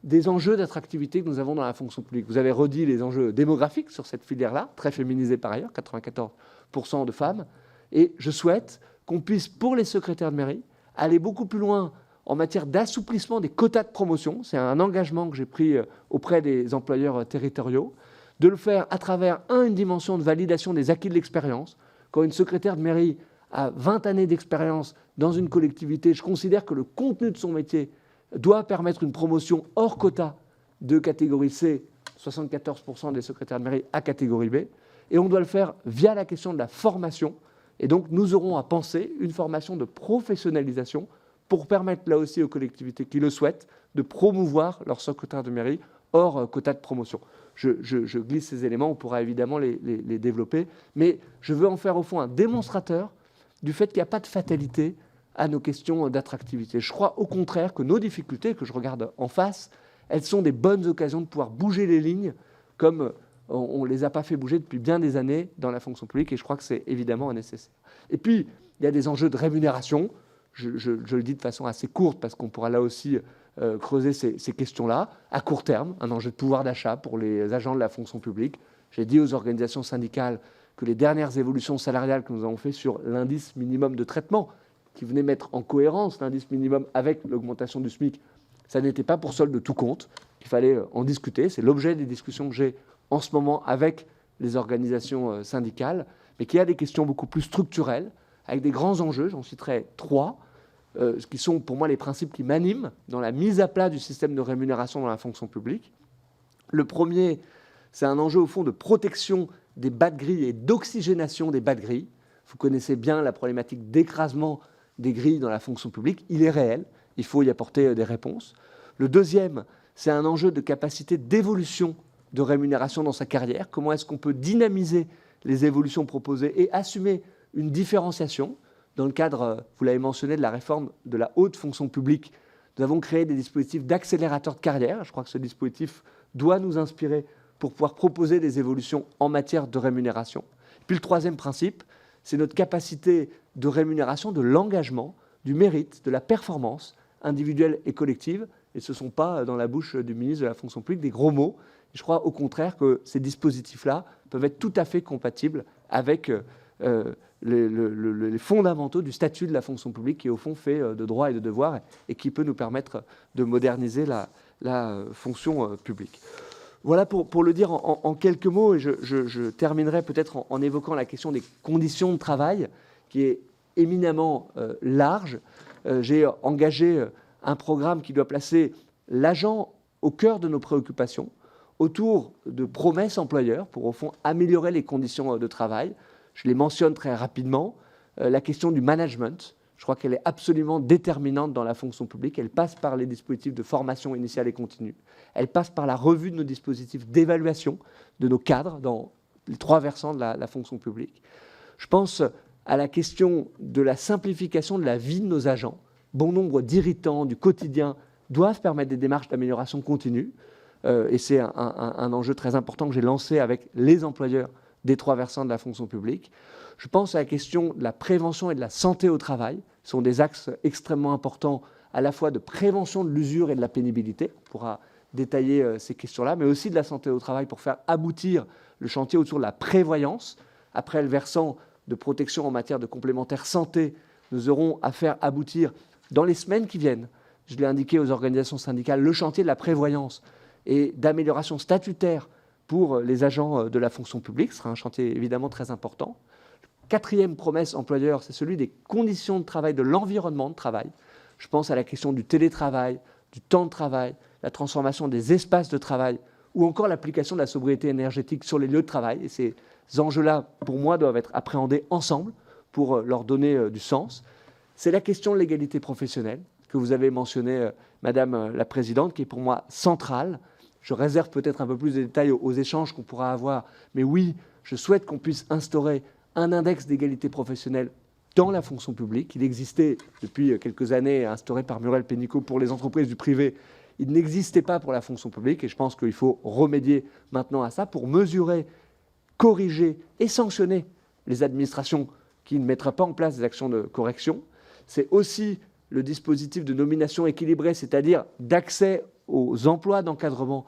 des enjeux d'attractivité que nous avons dans la fonction publique. Vous avez redit les enjeux démographiques sur cette filière-là, très féminisée par ailleurs, 94% de femmes. Et je souhaite qu'on puisse, pour les secrétaires de mairie, aller beaucoup plus loin en matière d'assouplissement des quotas de promotion. C'est un engagement que j'ai pris auprès des employeurs territoriaux, de le faire à travers, une dimension de validation des acquis de l'expérience. Quand une secrétaire de mairie a 20 années d'expérience dans une collectivité, je considère que le contenu de son métier doit permettre une promotion hors quota de catégorie C, 74% des secrétaires de mairie, à catégorie B. Et on doit le faire via la question de la formation. Et donc, nous aurons à penser une formation de professionnalisation pour permettre là aussi aux collectivités qui le souhaitent de promouvoir leurs secrétaires de mairie hors quota de promotion. Je glisse ces éléments, on pourra évidemment les développer, mais je veux en faire au fond un démonstrateur du fait qu'il n'y a pas de fatalité à nos questions d'attractivité. Je crois au contraire que nos difficultés, que je regarde en face, elles sont des bonnes occasions de pouvoir bouger les lignes comme on ne les a pas fait bouger depuis bien des années dans la fonction publique, et je crois que c'est évidemment nécessaire. Et puis, il y a des enjeux de rémunération. Je le dis de façon assez courte parce qu'on pourra là aussi creuser ces questions-là. À court terme, un enjeu de pouvoir d'achat pour les agents de la fonction publique. J'ai dit aux organisations syndicales que les dernières évolutions salariales que nous avons faites sur l'indice minimum de traitement, qui venait mettre en cohérence l'indice minimum avec l'augmentation du SMIC, ça n'était pas pour solde de tout compte. Il fallait en discuter. C'est l'objet des discussions que j'ai en ce moment avec les organisations syndicales, mais qu'il y a des questions beaucoup plus structurelles, avec des grands enjeux. J'en citerai 3, qui sont pour moi les principes qui m'animent dans la mise à plat du système de rémunération dans la fonction publique. Le premier, c'est un enjeu au fond de protection des bas de grille et d'oxygénation des bas de grille. Vous connaissez bien la problématique d'écrasement des grilles dans la fonction publique. Il est réel, il faut y apporter des réponses. Le deuxième, c'est un enjeu de capacité d'évolution de rémunération dans sa carrière. Comment est-ce qu'on peut dynamiser les évolutions proposées et assumer une différenciation. Dans le cadre, vous l'avez mentionné, de la réforme de la haute fonction publique, nous avons créé des dispositifs d'accélérateur de carrière. Je crois que ce dispositif doit nous inspirer pour pouvoir proposer des évolutions en matière de rémunération. Puis le troisième principe, c'est notre capacité de rémunération, de l'engagement, du mérite, de la performance individuelle et collective. Et ce ne sont pas, dans la bouche du ministre de la fonction publique, des gros mots. Je crois au contraire que ces dispositifs-là peuvent être tout à fait compatibles avec les fondamentaux du statut de la fonction publique qui, au fond, fait de droits et de devoirs et qui peut nous permettre de moderniser la fonction publique. Voilà pour le dire en quelques mots, et je terminerai peut-être en évoquant la question des conditions de travail, qui est éminemment large. J'ai engagé un programme qui doit placer l'agent au cœur de nos préoccupations, autour de promesses employeurs pour, au fond, améliorer les conditions de travail. Je les mentionne très rapidement. La question du management, je crois qu'elle est absolument déterminante dans la fonction publique. Elle passe par les dispositifs de formation initiale et continue. Elle passe par la revue de nos dispositifs d'évaluation de nos cadres dans les trois versants de la fonction publique. Je pense à la question de la simplification de la vie de nos agents. Bon nombre d'irritants du quotidien doivent permettre des démarches d'amélioration continue. Et c'est un enjeu très important que j'ai lancé avec les employeurs des trois versants de la fonction publique. Je pense à la question de la prévention et de la santé au travail. Ce sont des axes extrêmement importants à la fois de prévention de l'usure et de la pénibilité. On pourra détailler ces questions-là, mais aussi de la santé au travail pour faire aboutir le chantier autour de la prévoyance. Après le versant de protection en matière de complémentaire santé, nous aurons à faire aboutir dans les semaines qui viennent, je l'ai indiqué aux organisations syndicales, le chantier de la prévoyance et d'amélioration statutaire pour les agents de la fonction publique. Ce sera un chantier évidemment très important. Quatrième promesse employeur, c'est celui des conditions de travail, de l'environnement de travail. Je pense à la question du télétravail, du temps de travail, la transformation des espaces de travail ou encore l'application de la sobriété énergétique sur les lieux de travail. Et ces enjeux-là, pour moi, doivent être appréhendés ensemble pour leur donner du sens. C'est la question de l'égalité professionnelle que vous avez mentionnée, Madame la Présidente, qui est pour moi centrale. Je réserve peut-être un peu plus de détails aux échanges qu'on pourra avoir. Mais oui, je souhaite qu'on puisse instaurer un index d'égalité professionnelle dans la fonction publique. Il existait depuis quelques années, instauré par Muriel Pénicaud pour les entreprises du privé. Il n'existait pas pour la fonction publique et je pense qu'il faut remédier maintenant à ça pour mesurer, corriger et sanctionner les administrations qui ne mettraient pas en place des actions de correction. C'est aussi le dispositif de nomination équilibrée, c'est-à-dire d'accès aux emplois d'encadrement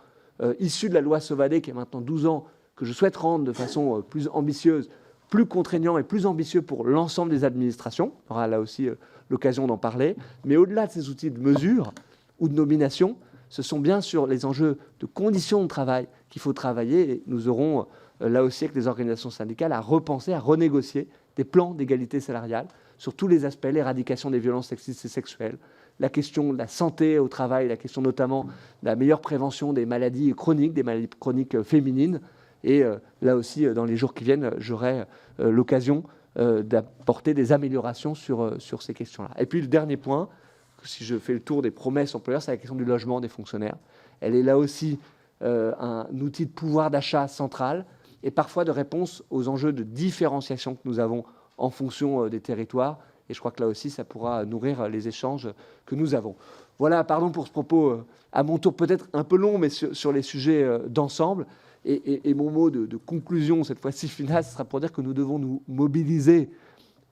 issus de la loi Sauvadet, qui a maintenant 12 ans, que je souhaite rendre de façon plus ambitieuse, plus contraignant et plus ambitieux pour l'ensemble des administrations. On aura là aussi l'occasion d'en parler. Mais au-delà de ces outils de mesure ou de nomination, ce sont bien sûr les enjeux de conditions de travail qu'il faut travailler. Et nous aurons là aussi avec les organisations syndicales à repenser, à renégocier des plans d'égalité salariale sur tous les aspects, l'éradication des violences sexistes et sexuelles, la question de la santé au travail, la question notamment de la meilleure prévention des maladies chroniques féminines. Et là aussi, dans les jours qui viennent, j'aurai l'occasion d'apporter des améliorations sur ces questions-là. Et puis le dernier point, si je fais le tour des promesses employeurs, c'est la question du logement des fonctionnaires. Elle est là aussi un outil de pouvoir d'achat central et parfois de réponse aux enjeux de différenciation que nous avons en fonction des territoires. Et je crois que là aussi, ça pourra nourrir les échanges que nous avons. Voilà, pardon pour ce propos à mon tour peut-être un peu long, mais sur les sujets d'ensemble. Et mon mot de conclusion, cette fois-ci finale, ce sera pour dire que nous devons nous mobiliser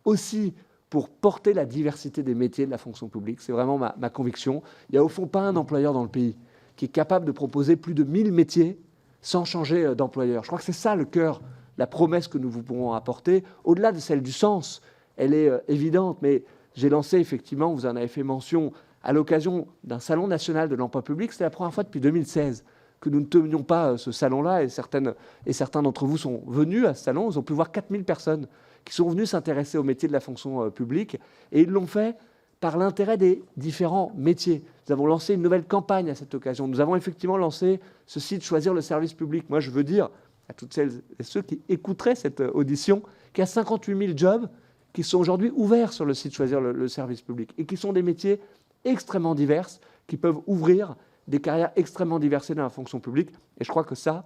aussi pour porter la diversité des métiers de la fonction publique. C'est vraiment ma conviction. Il n'y a au fond pas un employeur dans le pays qui est capable de proposer plus de 1000 métiers sans changer d'employeur. Je crois que c'est ça le cœur, la promesse que nous vous pourrons apporter, au-delà de celle du sens. Elle est évidente, mais j'ai lancé effectivement, vous en avez fait mention, à l'occasion d'un salon national de l'emploi public. C'était la première fois depuis 2016 que nous ne tenions pas ce salon-là, et certains d'entre vous sont venus à ce salon. Ils ont pu voir 4000 personnes qui sont venues s'intéresser au métier de la fonction publique, et ils l'ont fait par l'intérêt des différents métiers. Nous avons lancé une nouvelle campagne à cette occasion. Nous avons effectivement lancé ce site Choisir le service public. Moi, je veux dire à toutes celles et ceux qui écouteraient cette audition qu'il y a 58 000 jobs qui sont aujourd'hui ouverts sur le site Choisir le service public et qui sont des métiers extrêmement divers, qui peuvent ouvrir des carrières extrêmement diversifiées dans la fonction publique. Et je crois que ça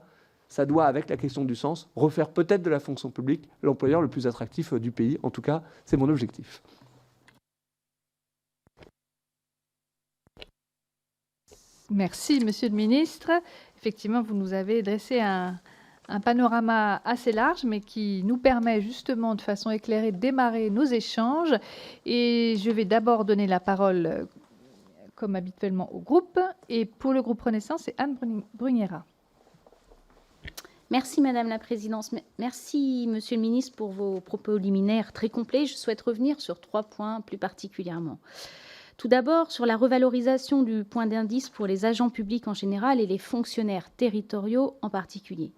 doit, avec la question du sens, refaire peut-être de la fonction publique l'employeur le plus attractif du pays. En tout cas, c'est mon objectif. Merci, Monsieur le Ministre. Effectivement, vous nous avez dressé un panorama assez large, mais qui nous permet justement de façon éclairée de démarrer nos échanges. Et je vais d'abord donner la parole, comme habituellement, au groupe. Et pour le groupe Renaissance, c'est Anne Brugnera. Merci Madame la Présidente. Merci Monsieur le Ministre pour vos propos liminaires très complets. Je souhaite revenir sur 3 points plus particulièrement. Tout d'abord, sur la revalorisation du point d'indice pour les agents publics en général et les fonctionnaires territoriaux en particulier.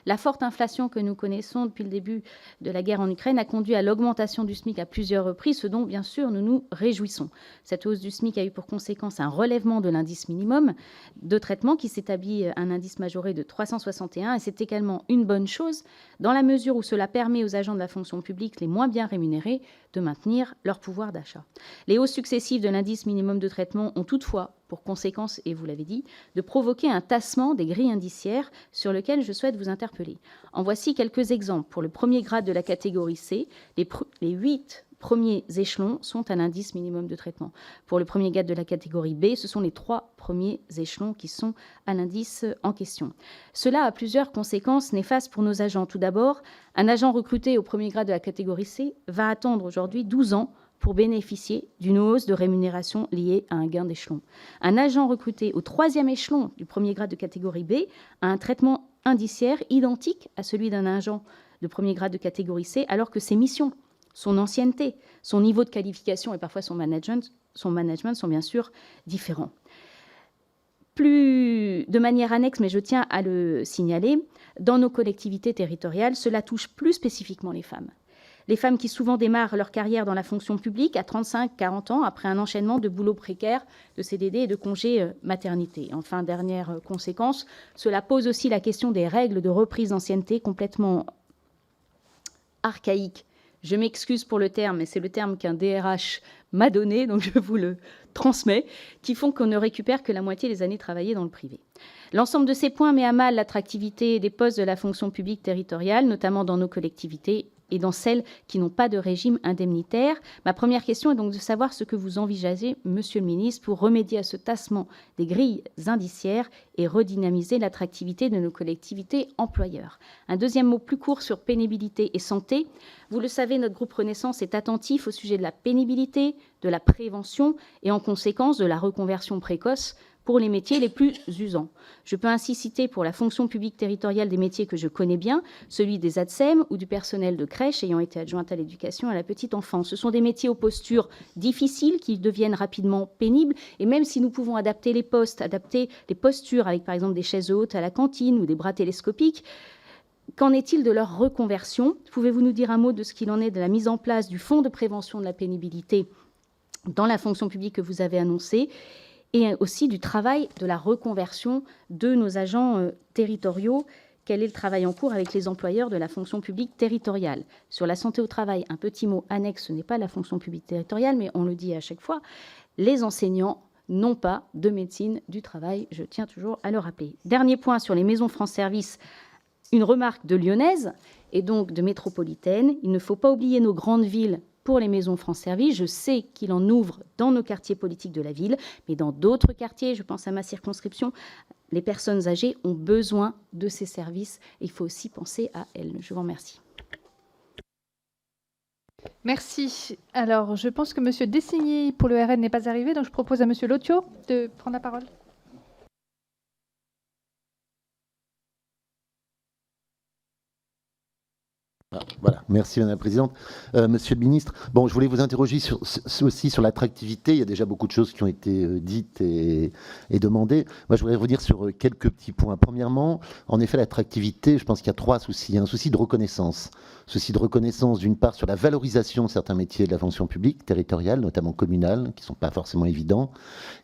La forte inflation que nous connaissons depuis le début de la guerre en Ukraine a conduit à l'augmentation du SMIC à plusieurs reprises, ce dont, bien sûr, nous nous réjouissons. Cette hausse du SMIC a eu pour conséquence un relèvement de l'indice minimum de traitement qui s'établit à un indice majoré de 361. Et c'est également une bonne chose dans la mesure où cela permet aux agents de la fonction publique les moins bien rémunérés de maintenir leur pouvoir d'achat. Les hausses successives de l'indice minimum de traitement ont toutefois pour conséquence, et vous l'avez dit, de provoquer un tassement des grilles indiciaires sur lequel je souhaite vous interpeller. En voici quelques exemples. Pour le premier grade de la catégorie C, les 8 premiers échelons sont à l'indice minimum de traitement. Pour le premier grade de la catégorie B, ce sont les 3 premiers échelons qui sont à l'indice en question. Cela a plusieurs conséquences néfastes pour nos agents. Tout d'abord, un agent recruté au premier grade de la catégorie C va attendre aujourd'hui 12 ans pour bénéficier d'une hausse de rémunération liée à un gain d'échelon. Un agent recruté au 3e échelon du premier grade de catégorie B a un traitement indiciaire identique à celui d'un agent de premier grade de catégorie C, alors que ses missions, son ancienneté, son niveau de qualification et parfois son management sont bien sûr différents. Plus de manière annexe, mais je tiens à le signaler, dans nos collectivités territoriales, cela touche plus spécifiquement les femmes. Les femmes qui souvent démarrent leur carrière dans la fonction publique à 35-40 ans après un enchaînement de boulots précaires, de CDD et de congés maternité. Enfin, dernière conséquence, cela pose aussi la question des règles de reprise d'ancienneté complètement archaïques. Je m'excuse pour le terme, mais c'est le terme qu'un DRH m'a donné, donc je vous le transmets, qui font qu'on ne récupère que la moitié des années travaillées dans le privé. L'ensemble de ces points met à mal l'attractivité des postes de la fonction publique territoriale, notamment dans nos collectivités et dans celles qui n'ont pas de régime indemnitaire. Ma première question est donc de savoir ce que vous envisagez, Monsieur le Ministre, pour remédier à ce tassement des grilles indiciaires et redynamiser l'attractivité de nos collectivités employeurs. Un deuxième mot plus court sur pénibilité et santé. Vous le savez, notre groupe Renaissance est attentif au sujet de la pénibilité, de la prévention et en conséquence de la reconversion précoce pour les métiers les plus usants. Je peux ainsi citer pour la fonction publique territoriale des métiers que je connais bien, celui des ATSEM ou du personnel de crèche ayant été adjointe à l'éducation et à la petite enfance. Ce sont des métiers aux postures difficiles qui deviennent rapidement pénibles et même si nous pouvons adapter les postes, adapter les postures avec par exemple des chaises hautes à la cantine ou des bras télescopiques, qu'en est-il de leur reconversion? Pouvez-vous nous dire un mot de ce qu'il en est de la mise en place du fonds de prévention de la pénibilité dans la fonction publique que vous avez annoncé et aussi du travail de la reconversion de nos agents territoriaux? Quel est le travail en cours avec les employeurs de la fonction publique territoriale? Sur la santé au travail, un petit mot annexe, ce n'est pas la fonction publique territoriale, mais on le dit à chaque fois, les enseignants n'ont pas de médecine du travail, je tiens toujours à le rappeler. Dernier point sur les maisons France Service, une remarque de lyonnaise et donc de métropolitaine. Il ne faut pas oublier nos grandes villes pour les maisons France Service. Je sais qu'il en ouvre dans nos quartiers politiques de la ville, mais dans d'autres quartiers, je pense à ma circonscription, les personnes âgées ont besoin de ces services et il faut aussi penser à elles. Je vous remercie. Merci. Alors, je pense que M. Dessigny pour le RN n'est pas arrivé, donc je propose à M. Lotio de prendre la parole. Voilà, merci Madame la Présidente. Monsieur le Ministre, bon, je voulais vous interroger aussi sur l'attractivité. Il y a déjà beaucoup de choses qui ont été dites et demandées. Moi, je voudrais revenir sur quelques petits points. Premièrement, en effet, l'attractivité, je pense qu'il y a 3 soucis. Il y a un souci de reconnaissance. Souci de reconnaissance, d'une part, sur la valorisation de certains métiers de la fonction publique territoriale, notamment communale, qui ne sont pas forcément évidents.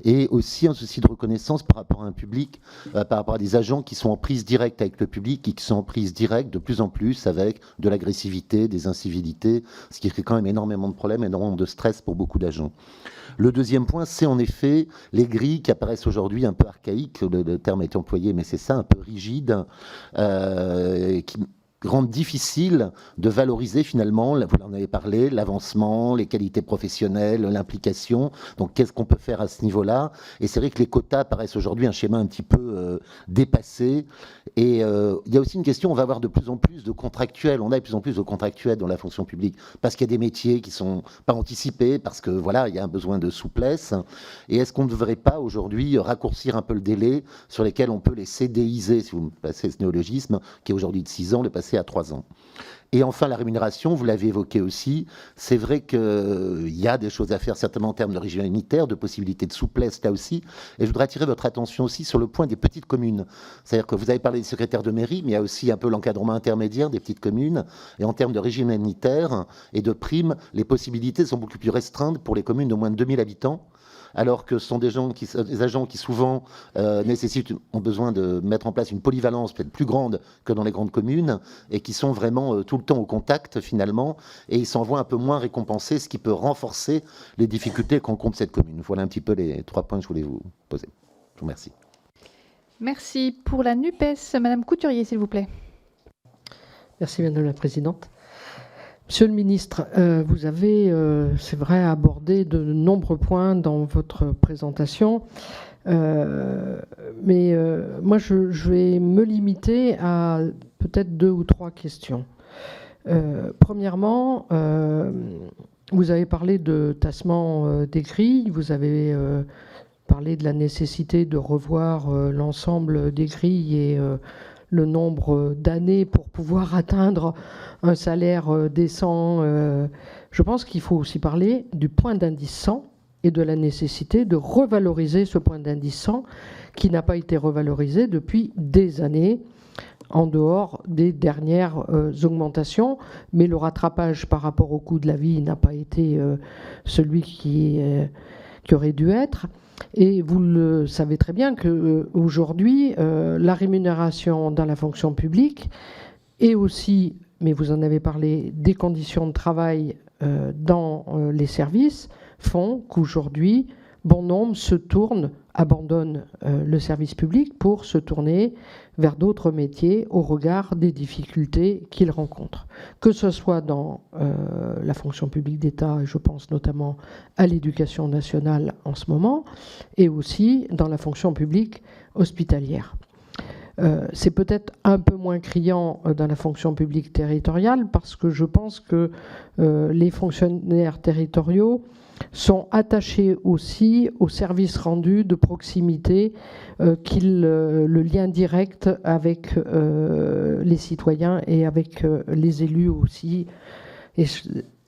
Et aussi un souci de reconnaissance par rapport à un public, par rapport à des agents qui sont en prise directe avec le public et qui sont en prise directe de plus en plus avec de l'agressivité, des incivilités, ce qui crée quand même énormément de problèmes, énormément de stress pour beaucoup d'agents. Le deuxième point, c'est en effet les grilles qui apparaissent aujourd'hui un peu archaïques, le terme a été employé, mais c'est ça, un peu rigide, qui rendre difficile de valoriser finalement, vous en avez parlé, l'avancement, les qualités professionnelles, l'implication. Donc qu'est-ce qu'on peut faire à ce niveau-là? Et c'est vrai que les quotas paraissent aujourd'hui un schéma un petit peu dépassé. Et il y a aussi une question, on va avoir de plus en plus de contractuels, on a de plus en plus de contractuels dans la fonction publique, parce qu'il y a des métiers qui ne sont pas anticipés, parce que voilà, il y a un besoin de souplesse. Et est-ce qu'on ne devrait pas aujourd'hui raccourcir un peu le délai sur lesquels on peut les CDIser, si vous me passez ce néologisme, qui est aujourd'hui de 6 ans, le passer à 3 ans. Et enfin, la rémunération, vous l'avez évoqué aussi, c'est vrai qu'il y a des choses à faire certainement en termes de régime unitaire, de possibilités de souplesse là aussi, et je voudrais attirer votre attention aussi sur le point des petites communes. C'est-à-dire que vous avez parlé des secrétaires de mairie, mais il y a aussi un peu l'encadrement intermédiaire des petites communes, et en termes de régime unitaire et de primes, les possibilités sont beaucoup plus restreintes pour les communes de moins de 2000 habitants, alors que ce sont des agents qui souvent ont besoin de mettre en place une polyvalence peut-être plus grande que dans les grandes communes, et qui sont vraiment tout le temps au contact finalement, et ils s'en voient un peu moins récompensés, ce qui peut renforcer les difficultés qu'encontre cette commune. Voilà un petit peu les 3 points que je voulais vous poser. Je vous remercie. Merci. Pour la NUPES, Madame Couturier, s'il vous plaît. Merci Madame la Présidente. Monsieur le ministre, vous avez, c'est vrai, abordé de nombreux points dans votre présentation, mais moi je vais me limiter à peut-être 2 ou 3 questions. Premièrement, vous avez parlé de tassement des grilles, vous avez parlé de la nécessité de revoir l'ensemble des grilles et le nombre d'années pour pouvoir atteindre un salaire décent. Je pense qu'il faut aussi parler du point d'indice 100 et de la nécessité de revaloriser ce point d'indice 100 qui n'a pas été revalorisé depuis des années, en dehors des dernières augmentations, mais le rattrapage par rapport au coût de la vie n'a pas été celui qui aurait dû être. Et vous le savez très bien qu'aujourd'hui, la rémunération dans la fonction publique et aussi, mais vous en avez parlé, des conditions de travail dans les services font qu'aujourd'hui, bon nombre abandonnent le service public pour se tourner vers d'autres métiers au regard des difficultés qu'ils rencontrent. Que ce soit dans la fonction publique d'État, je pense notamment à l'éducation nationale en ce moment, et aussi dans la fonction publique hospitalière. C'est peut-être un peu moins criant dans la fonction publique territoriale parce que je pense que les fonctionnaires territoriaux sont attachés aussi aux services rendus de proximité, le lien direct avec les citoyens et avec les élus aussi. Et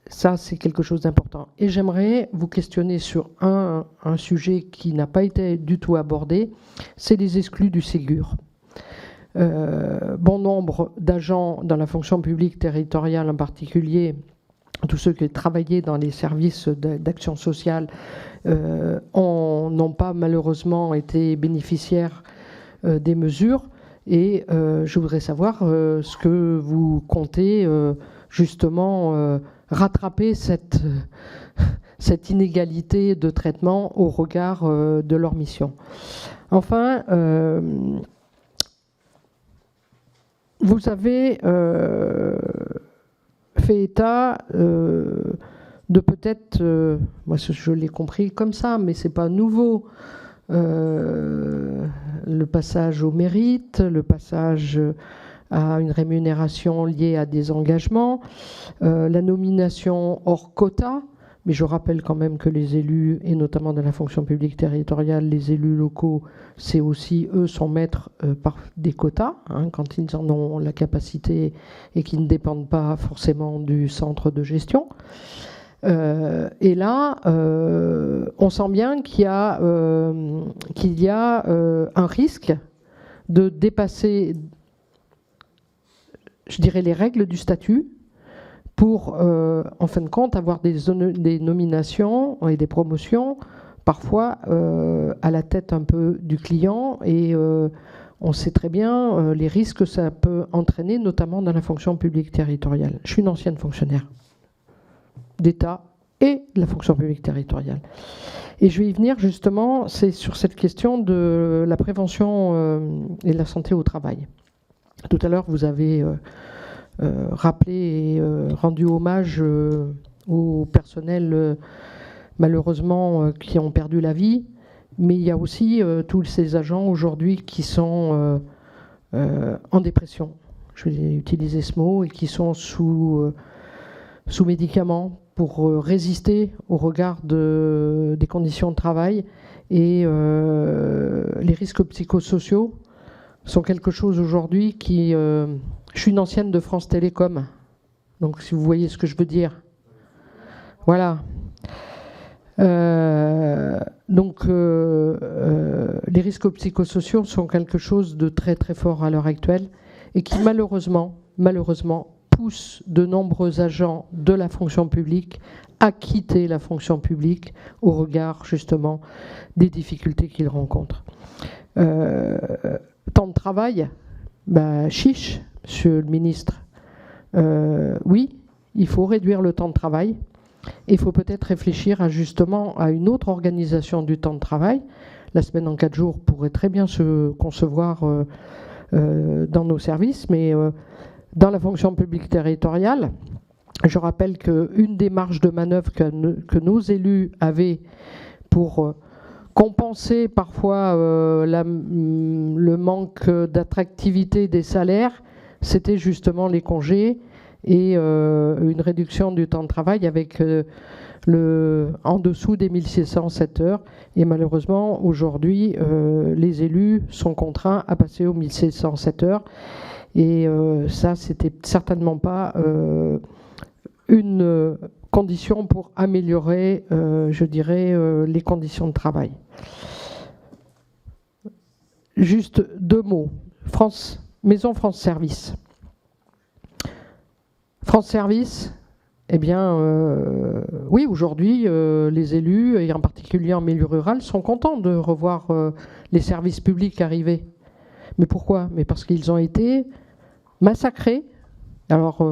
ça, c'est quelque chose d'important. Et j'aimerais vous questionner sur un sujet qui n'a pas été du tout abordé, c'est les exclus du Ségur. Bon nombre d'agents dans la fonction publique territoriale en particulier, tous ceux qui travaillaient dans les services d'action sociale n'ont pas malheureusement été bénéficiaires des mesures. Et je voudrais savoir ce que vous comptez justement rattraper cette inégalité de traitement au regard de leur mission. Enfin, vous avez fait état de peut-être, moi je l'ai compris comme ça, mais c'est pas nouveau, le passage au mérite, le passage à une rémunération liée à des engagements, la nomination hors quota. Mais je rappelle quand même que les élus, et notamment dans la fonction publique territoriale, les élus locaux, c'est aussi, eux, sont maîtres par des quotas, quand ils en ont la capacité et qui ne dépendent pas forcément du centre de gestion. Et là, on sent bien qu'il y a un risque de dépasser, je dirais, les règles du statut, pour, en fin de compte, avoir des nominations et des promotions, parfois à la tête un peu du client. Et on sait très bien les risques que ça peut entraîner, notamment dans la fonction publique territoriale. Je suis une ancienne fonctionnaire d'État et de la fonction publique territoriale. Et je vais y venir justement, c'est sur cette question de la prévention et de la santé au travail. Tout à l'heure, vous avez rappelé et rendu hommage au personnel, malheureusement, qui ont perdu la vie. Mais il y a aussi tous ces agents aujourd'hui qui sont en dépression, je vais utiliser ce mot, et qui sont sous médicaments pour résister au regard des conditions de travail. Et les risques psychosociaux sont quelque chose aujourd'hui qui... je suis une ancienne de France Télécom, donc si vous voyez ce que je veux dire. Voilà. Donc les risques psychosociaux sont quelque chose de très très fort à l'heure actuelle et qui malheureusement pousse de nombreux agents de la fonction publique à quitter la fonction publique au regard justement des difficultés qu'ils rencontrent. Temps de travail, chiche, monsieur le ministre. Oui, il faut réduire le temps de travail. Il faut peut-être réfléchir justement à une autre organisation du temps de travail. La semaine en 4 jours pourrait très bien se concevoir dans nos services, mais dans la fonction publique territoriale, je rappelle qu'une des marges de manœuvre que nos élus avaient pour compenser parfois le manque d'attractivité des salaires, c'était justement les congés et une réduction du temps de travail avec en dessous des 1607 heures. Et malheureusement, aujourd'hui, les élus sont contraints à passer aux 1607 heures. Et ça, c'était certainement pas une condition pour améliorer, je dirais, les conditions de travail. Juste 2 mots. Maison France Service. France Service, eh bien, oui, aujourd'hui, les élus, et en particulier en milieu rural, sont contents de revoir les services publics arriver. Mais pourquoi? Mais parce qu'ils ont été massacrés. Alors,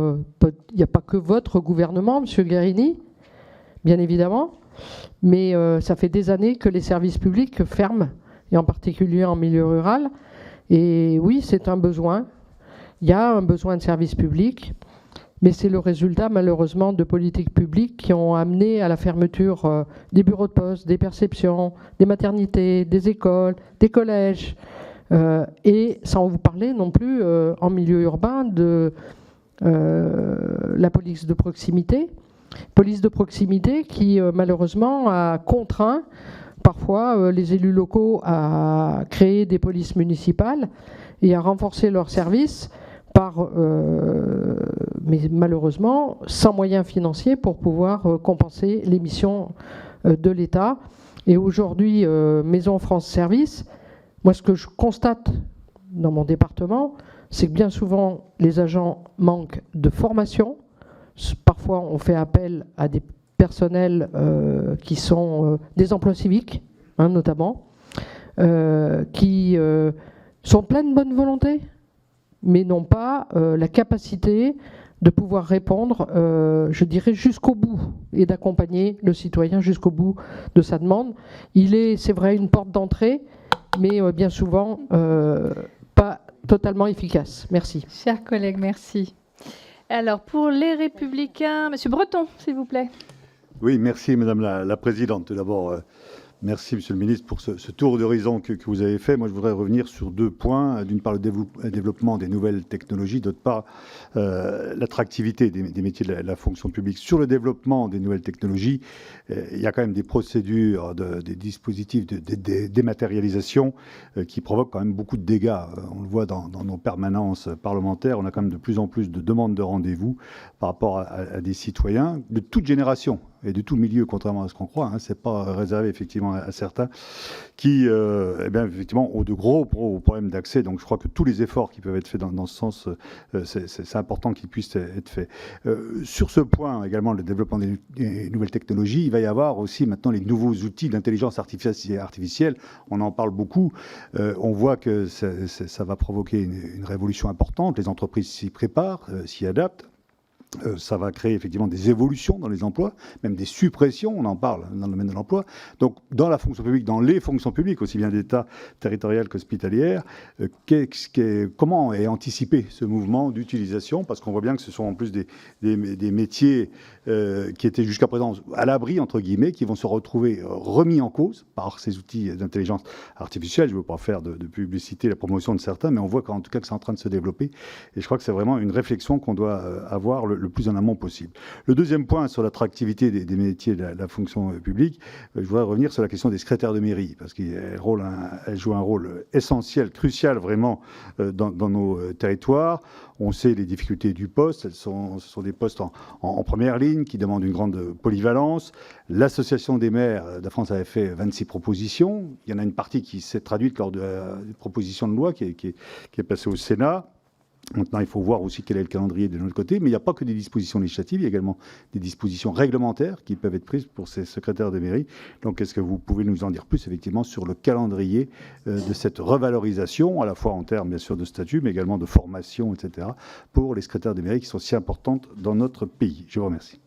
il n'y a pas que votre gouvernement, monsieur Guerini, bien évidemment, mais ça fait des années que les services publics ferment, et en particulier en milieu rural. Et oui, c'est un besoin. Il y a un besoin de services publics. Mais c'est le résultat, malheureusement, de politiques publiques qui ont amené à la fermeture des bureaux de poste, des perceptions, des maternités, des écoles, des collèges. Et sans vous parler non plus, en milieu urbain, de la police de proximité. Police de proximité qui, malheureusement, a contraint parfois les élus locaux à créer des polices municipales et à renforcer leurs services mais malheureusement sans moyens financiers pour pouvoir compenser les missions de l'État. Et aujourd'hui, Maison France Service, moi ce que je constate dans mon département, c'est que bien souvent les agents manquent de formation. Parfois on fait appel à des personnels qui sont des emplois civiques, notamment, qui sont pleins de bonne volonté, mais n'ont pas la capacité de pouvoir répondre, je dirais, jusqu'au bout et d'accompagner le citoyen jusqu'au bout de sa demande. C'est vrai, une porte d'entrée, mais bien souvent pas totalement efficace. Merci. Chers collègues, merci. Alors, pour les Républicains, monsieur Breton, s'il vous plaît. Oui, merci Madame la Présidente. Tout d'abord, merci Monsieur le Ministre pour ce tour d'horizon que vous avez fait. Moi, je voudrais revenir sur 2 points. D'une part, le développement des nouvelles technologies. D'autre part, l'attractivité des métiers de la fonction publique. Sur le développement des nouvelles technologies, il y a quand même des procédures, des dispositifs de dématérialisation qui provoquent quand même beaucoup de dégâts. On le voit dans nos permanences parlementaires. On a quand même de plus en plus de demandes de rendez-vous par rapport à des citoyens de toute génération et de tout milieu, contrairement à ce qu'on croit. C'est pas réservé effectivement à certains qui, effectivement, ont de gros problèmes d'accès. Donc, je crois que tous les efforts qui peuvent être faits dans ce sens, c'est important qu'ils puissent être faits. Sur ce point, également, le développement des nouvelles technologies, il va y avoir aussi maintenant les nouveaux outils d'intelligence artificielle. On en parle beaucoup. On voit que ça va provoquer une révolution importante. Les entreprises s'y préparent, s'y adaptent. Ça va créer effectivement des évolutions dans les emplois, même des suppressions, on en parle dans le domaine de l'emploi. Donc dans la fonction publique, dans les fonctions publiques, aussi bien d'État, territoriales qu'hospitalières, comment est anticipé ce mouvement d'utilisation? Parce qu'on voit bien que ce sont en plus des métiers qui étaient jusqu'à présent à l'abri, entre guillemets, qui vont se retrouver remis en cause par ces outils d'intelligence artificielle. Je ne veux pas faire de publicité, la promotion de certains, mais on voit qu'en tout cas que c'est en train de se développer. Et je crois que c'est vraiment une réflexion qu'on doit avoir le plus en amont possible. Le deuxième point sur l'attractivité des métiers de la fonction publique, je voudrais revenir sur la question des secrétaires de mairie, parce qu'elles jouent un rôle essentiel, crucial vraiment dans nos territoires. On sait les difficultés du poste, ce sont des postes en première ligne qui demandent une grande polyvalence. L'Association des maires de France avait fait 26 propositions. Il y en a une partie qui s'est traduite lors de la proposition de loi qui est passée au Sénat. Maintenant, il faut voir aussi quel est le calendrier de notre côté, mais il n'y a pas que des dispositions législatives, il y a également des dispositions réglementaires qui peuvent être prises pour ces secrétaires de mairie. Donc, est-ce que vous pouvez nous en dire plus, effectivement, sur le calendrier de cette revalorisation, à la fois en termes, bien sûr, de statut, mais également de formation, etc., pour les secrétaires de mairie qui sont si importantes dans notre pays? Je vous remercie.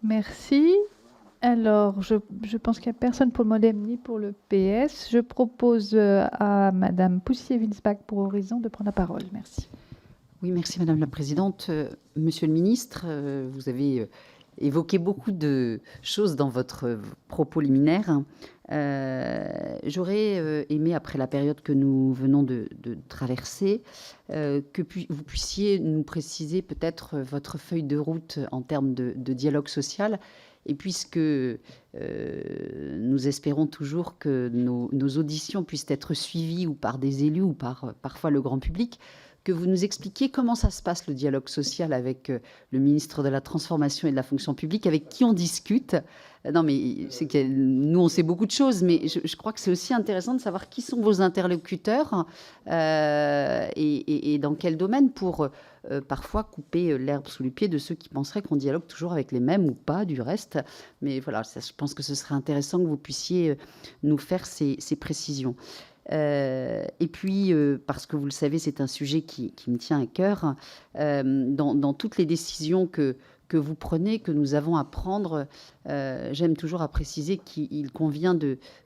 Merci. Alors, je pense qu'il n'y a personne pour le MoDem ni pour le PS. Je propose à Madame Poussier-Wilsbach pour Horizon de prendre la parole. Merci. Oui, merci Madame la Présidente. Monsieur le Ministre, vous avez évoqué beaucoup de choses dans votre propos liminaire. J'aurais aimé, après la période que nous venons de traverser, que vous puissiez nous préciser peut-être votre feuille de route en termes de dialogue social. Et puisque nous espérons toujours que nos auditions puissent être suivies ou par des élus ou par parfois le grand public, que vous nous expliquiez comment ça se passe le dialogue social avec le ministre de la Transformation et de la Fonction publique, avec qui on discute. Non, mais c'est que nous, on sait beaucoup de choses, mais je crois que c'est aussi intéressant de savoir qui sont vos interlocuteurs et dans quel domaine pour parfois couper l'herbe sous les pieds de ceux qui penseraient qu'on dialogue toujours avec les mêmes ou pas, du reste. Mais voilà, je pense que ce serait intéressant que vous puissiez nous faire ces précisions. Et puis, parce que vous le savez, c'est un sujet qui me tient à cœur, dans toutes les décisions que vous prenez, que nous avons à prendre, j'aime toujours à préciser qu'il convient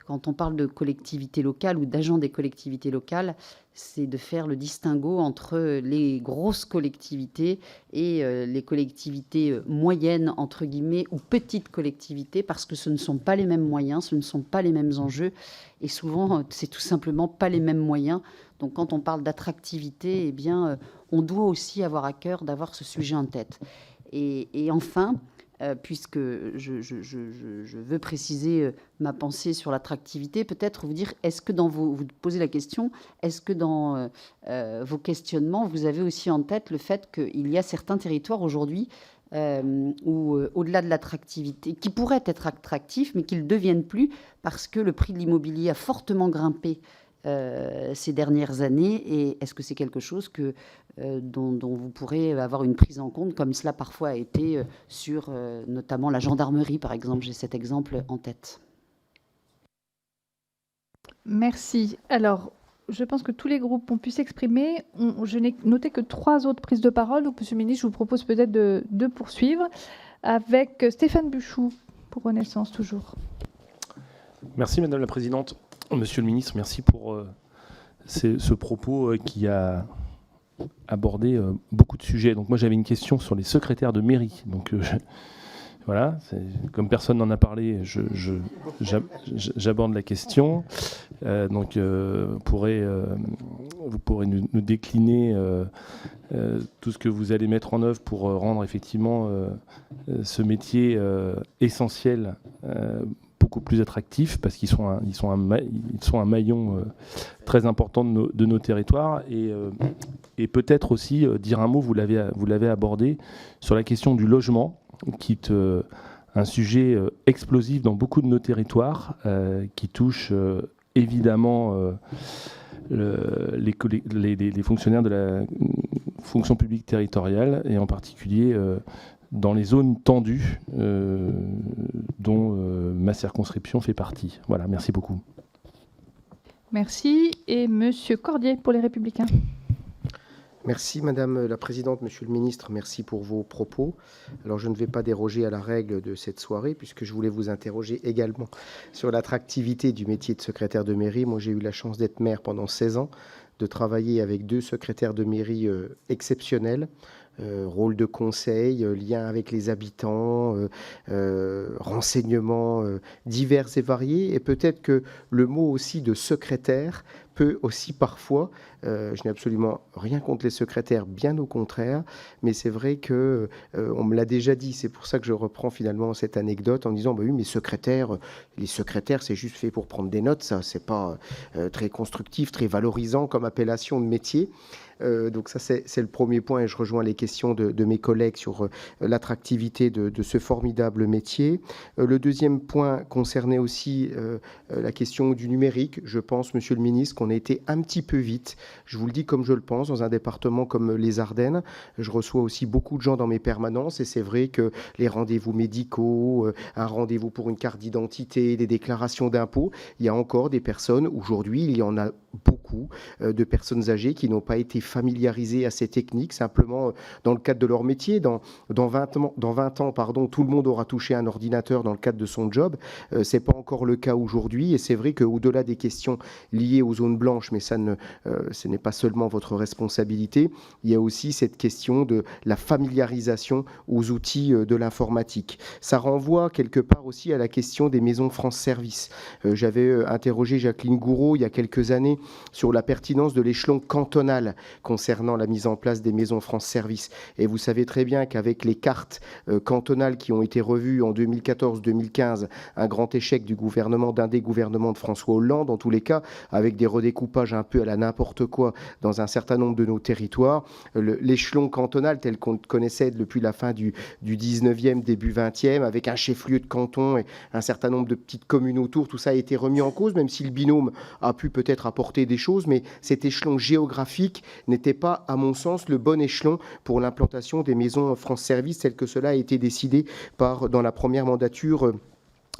quand on parle de collectivités locales ou d'agents des collectivités locales, c'est de faire le distinguo entre les grosses collectivités et les collectivités moyennes, entre guillemets, ou petites collectivités, parce que ce ne sont pas les mêmes moyens, ce ne sont pas les mêmes enjeux, et souvent, c'est tout simplement pas les mêmes moyens. Donc, quand on parle d'attractivité, eh bien, on doit aussi avoir à cœur d'avoir ce sujet en tête. Et enfin, puisque je veux préciser ma pensée sur l'attractivité, peut-être vous dire, est-ce que vous posez la question, est-ce que dans vos questionnements, vous avez aussi en tête le fait qu'il y a certains territoires aujourd'hui où, au-delà de l'attractivité, qui pourraient être attractifs, mais qui ne le deviennent plus parce que le prix de l'immobilier a fortement grimpé ces dernières années, et est-ce que c'est quelque chose dont vous pourrez avoir une prise en compte, comme cela parfois a été sur notamment la gendarmerie, par exemple? J'ai cet exemple en tête. Merci. Alors, je pense que tous les groupes ont pu s'exprimer. Je n'ai noté que 3 autres prises de parole. Donc, Monsieur le Ministre, je vous propose peut-être de poursuivre avec Stéphane Buchou, pour Renaissance toujours. Merci Madame la Présidente. Monsieur le Ministre, merci pour ce propos qui a abordé beaucoup de sujets. Donc moi j'avais une question sur les secrétaires de mairie. Donc voilà, comme personne n'en a parlé, j'aborde la question. Donc vous pourrez nous décliner tout ce que vous allez mettre en œuvre pour rendre effectivement ce métier essentiel beaucoup plus attractifs, parce qu'ils sont un maillon très important de nos territoires, et peut-être aussi dire un mot, vous l'avez abordé, sur la question du logement, qui est un sujet explosif dans beaucoup de nos territoires, qui touche évidemment les fonctionnaires de la fonction publique territoriale, et en particulier dans les zones tendues dont ma circonscription fait partie. Voilà, merci beaucoup. Merci. Et Monsieur Cordier pour les Républicains. Merci Madame la Présidente, Monsieur le Ministre, merci pour vos propos. Alors je ne vais pas déroger à la règle de cette soirée puisque je voulais vous interroger également sur l'attractivité du métier de secrétaire de mairie. Moi j'ai eu la chance d'être maire pendant 16 ans, de travailler avec 2 secrétaires de mairie exceptionnels. Rôle de conseil, lien avec les habitants, renseignements divers et variés. Et peut-être que le mot aussi de secrétaire peut aussi parfois, je n'ai absolument rien contre les secrétaires, bien au contraire, mais c'est vrai que on me l'a déjà dit, c'est pour ça que je reprends finalement cette anecdote en disant bah oui, mais les secrétaires c'est juste fait pour prendre des notes, ça c'est pas très constructif, très valorisant comme appellation de métier. Donc ça c'est le premier point et je rejoins les questions de mes collègues sur l'attractivité de ce formidable métier. Le deuxième point concernait aussi la question du numérique. Je pense, Monsieur le Ministre, qu'on a été un petit peu vite. Je vous le dis comme je le pense, dans un département comme les Ardennes. Je reçois aussi beaucoup de gens dans mes permanences et c'est vrai que les rendez-vous médicaux, un rendez-vous pour une carte d'identité, des déclarations d'impôts, il y a encore des personnes, aujourd'hui, il y en a beaucoup de personnes âgées qui n'ont pas été familiarisées à ces techniques, simplement dans le cadre de leur métier. Dans 20 ans, tout le monde aura touché un ordinateur dans le cadre de son job. Ce n'est pas encore le cas aujourd'hui et c'est vrai qu'au-delà des questions liées aux zones blanches, mais ce n'est pas seulement votre responsabilité, il y a aussi cette question de la familiarisation aux outils de l'informatique. Ça renvoie quelque part aussi à la question des maisons France Service. J'avais interrogé Jacqueline Gouraud il y a quelques années sur la pertinence de l'échelon cantonal concernant la mise en place des maisons France Service. Et vous savez très bien qu'avec les cartes cantonales qui ont été revues en 2014-2015, un grand échec du gouvernement, d'un des gouvernements de François Hollande, en tous les cas, avec des redécoupages un peu à la n'importe quoi dans un certain nombre de nos territoires, l'échelon cantonal tel qu'on connaissait depuis la fin du 19e, début 20e, avec un chef-lieu de canton et un certain nombre de petites communes autour, tout ça a été remis en cause, même si le binôme a pu peut-être apporter des choses, mais cet échelon géographique n'était pas, à mon sens, le bon échelon pour l'implantation des maisons France Service, tel que cela a été décidé dans la première mandature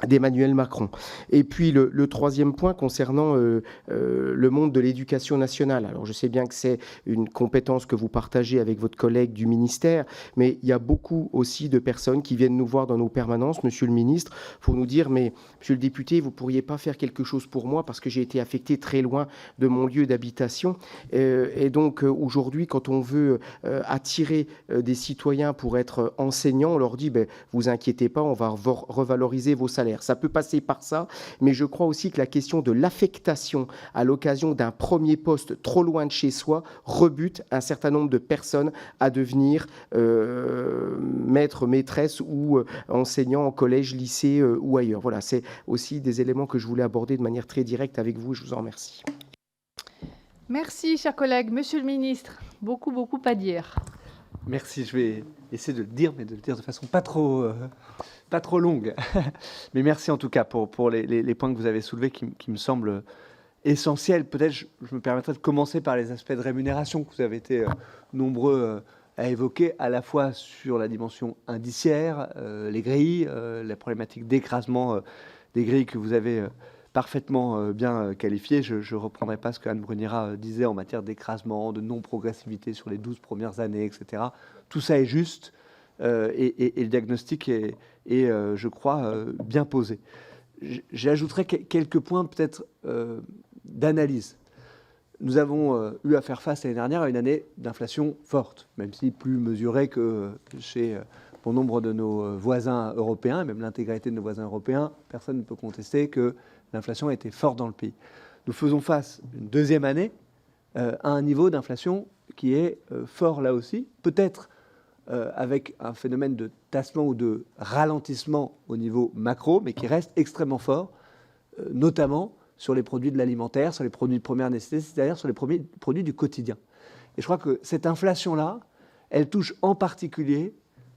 d'Emmanuel Macron. Et puis le troisième point concernant le monde de l'éducation nationale. Alors je sais bien que c'est une compétence que vous partagez avec votre collègue du ministère, mais il y a beaucoup aussi de personnes qui viennent nous voir dans nos permanences, Monsieur le ministre, pour nous dire mais Monsieur le député, vous pourriez pas faire quelque chose pour moi parce que j'ai été affecté très loin de mon lieu d'habitation. Et donc aujourd'hui, quand on veut attirer des citoyens pour être enseignants, on leur dit vous inquiétez pas, on va revaloriser vos salaires. Ça peut passer par ça, mais je crois aussi que la question de l'affectation à l'occasion d'un premier poste trop loin de chez soi rebute un certain nombre de personnes à devenir maître, maîtresse ou enseignant en collège, lycée ou ailleurs. Voilà, c'est aussi des éléments que je voulais aborder de manière très directe avec vous. Je vous en remercie. Merci, chers collègues. Monsieur le ministre, beaucoup à dire. Merci, je vais essayer de le dire, mais de le dire de façon pas trop longue. Mais merci en tout cas pour les points que vous avez soulevés qui me semblent essentiels. Peut-être je me permettrai de commencer par les aspects de rémunération que vous avez été nombreux à évoquer, à la fois sur la dimension indiciaire, les grilles, la problématique d'écrasement des grilles que vous avez parfaitement bien qualifiées. Je ne reprendrai pas ce qu'Anne Brunira disait en matière d'écrasement, de non-progressivité sur les 12 premières années, etc. Tout ça est juste et le diagnostic est je crois, bien posé. J'ajouterai quelques points peut-être d'analyse. Nous avons eu à faire face l'année dernière à une année d'inflation forte, même si plus mesurée que chez bon nombre de nos voisins européens, et même l'intégralité de nos voisins européens. Personne ne peut contester que l'inflation a été forte dans le pays. Nous faisons face une deuxième année à un niveau d'inflation qui est fort là aussi, peut-être avec un phénomène de tassement ou de ralentissement au niveau macro, mais qui reste extrêmement fort, notamment sur les produits de l'alimentaire, sur les produits de première nécessité, c'est-à-dire sur les produits du quotidien. Et je crois que cette inflation-là, elle touche en particulier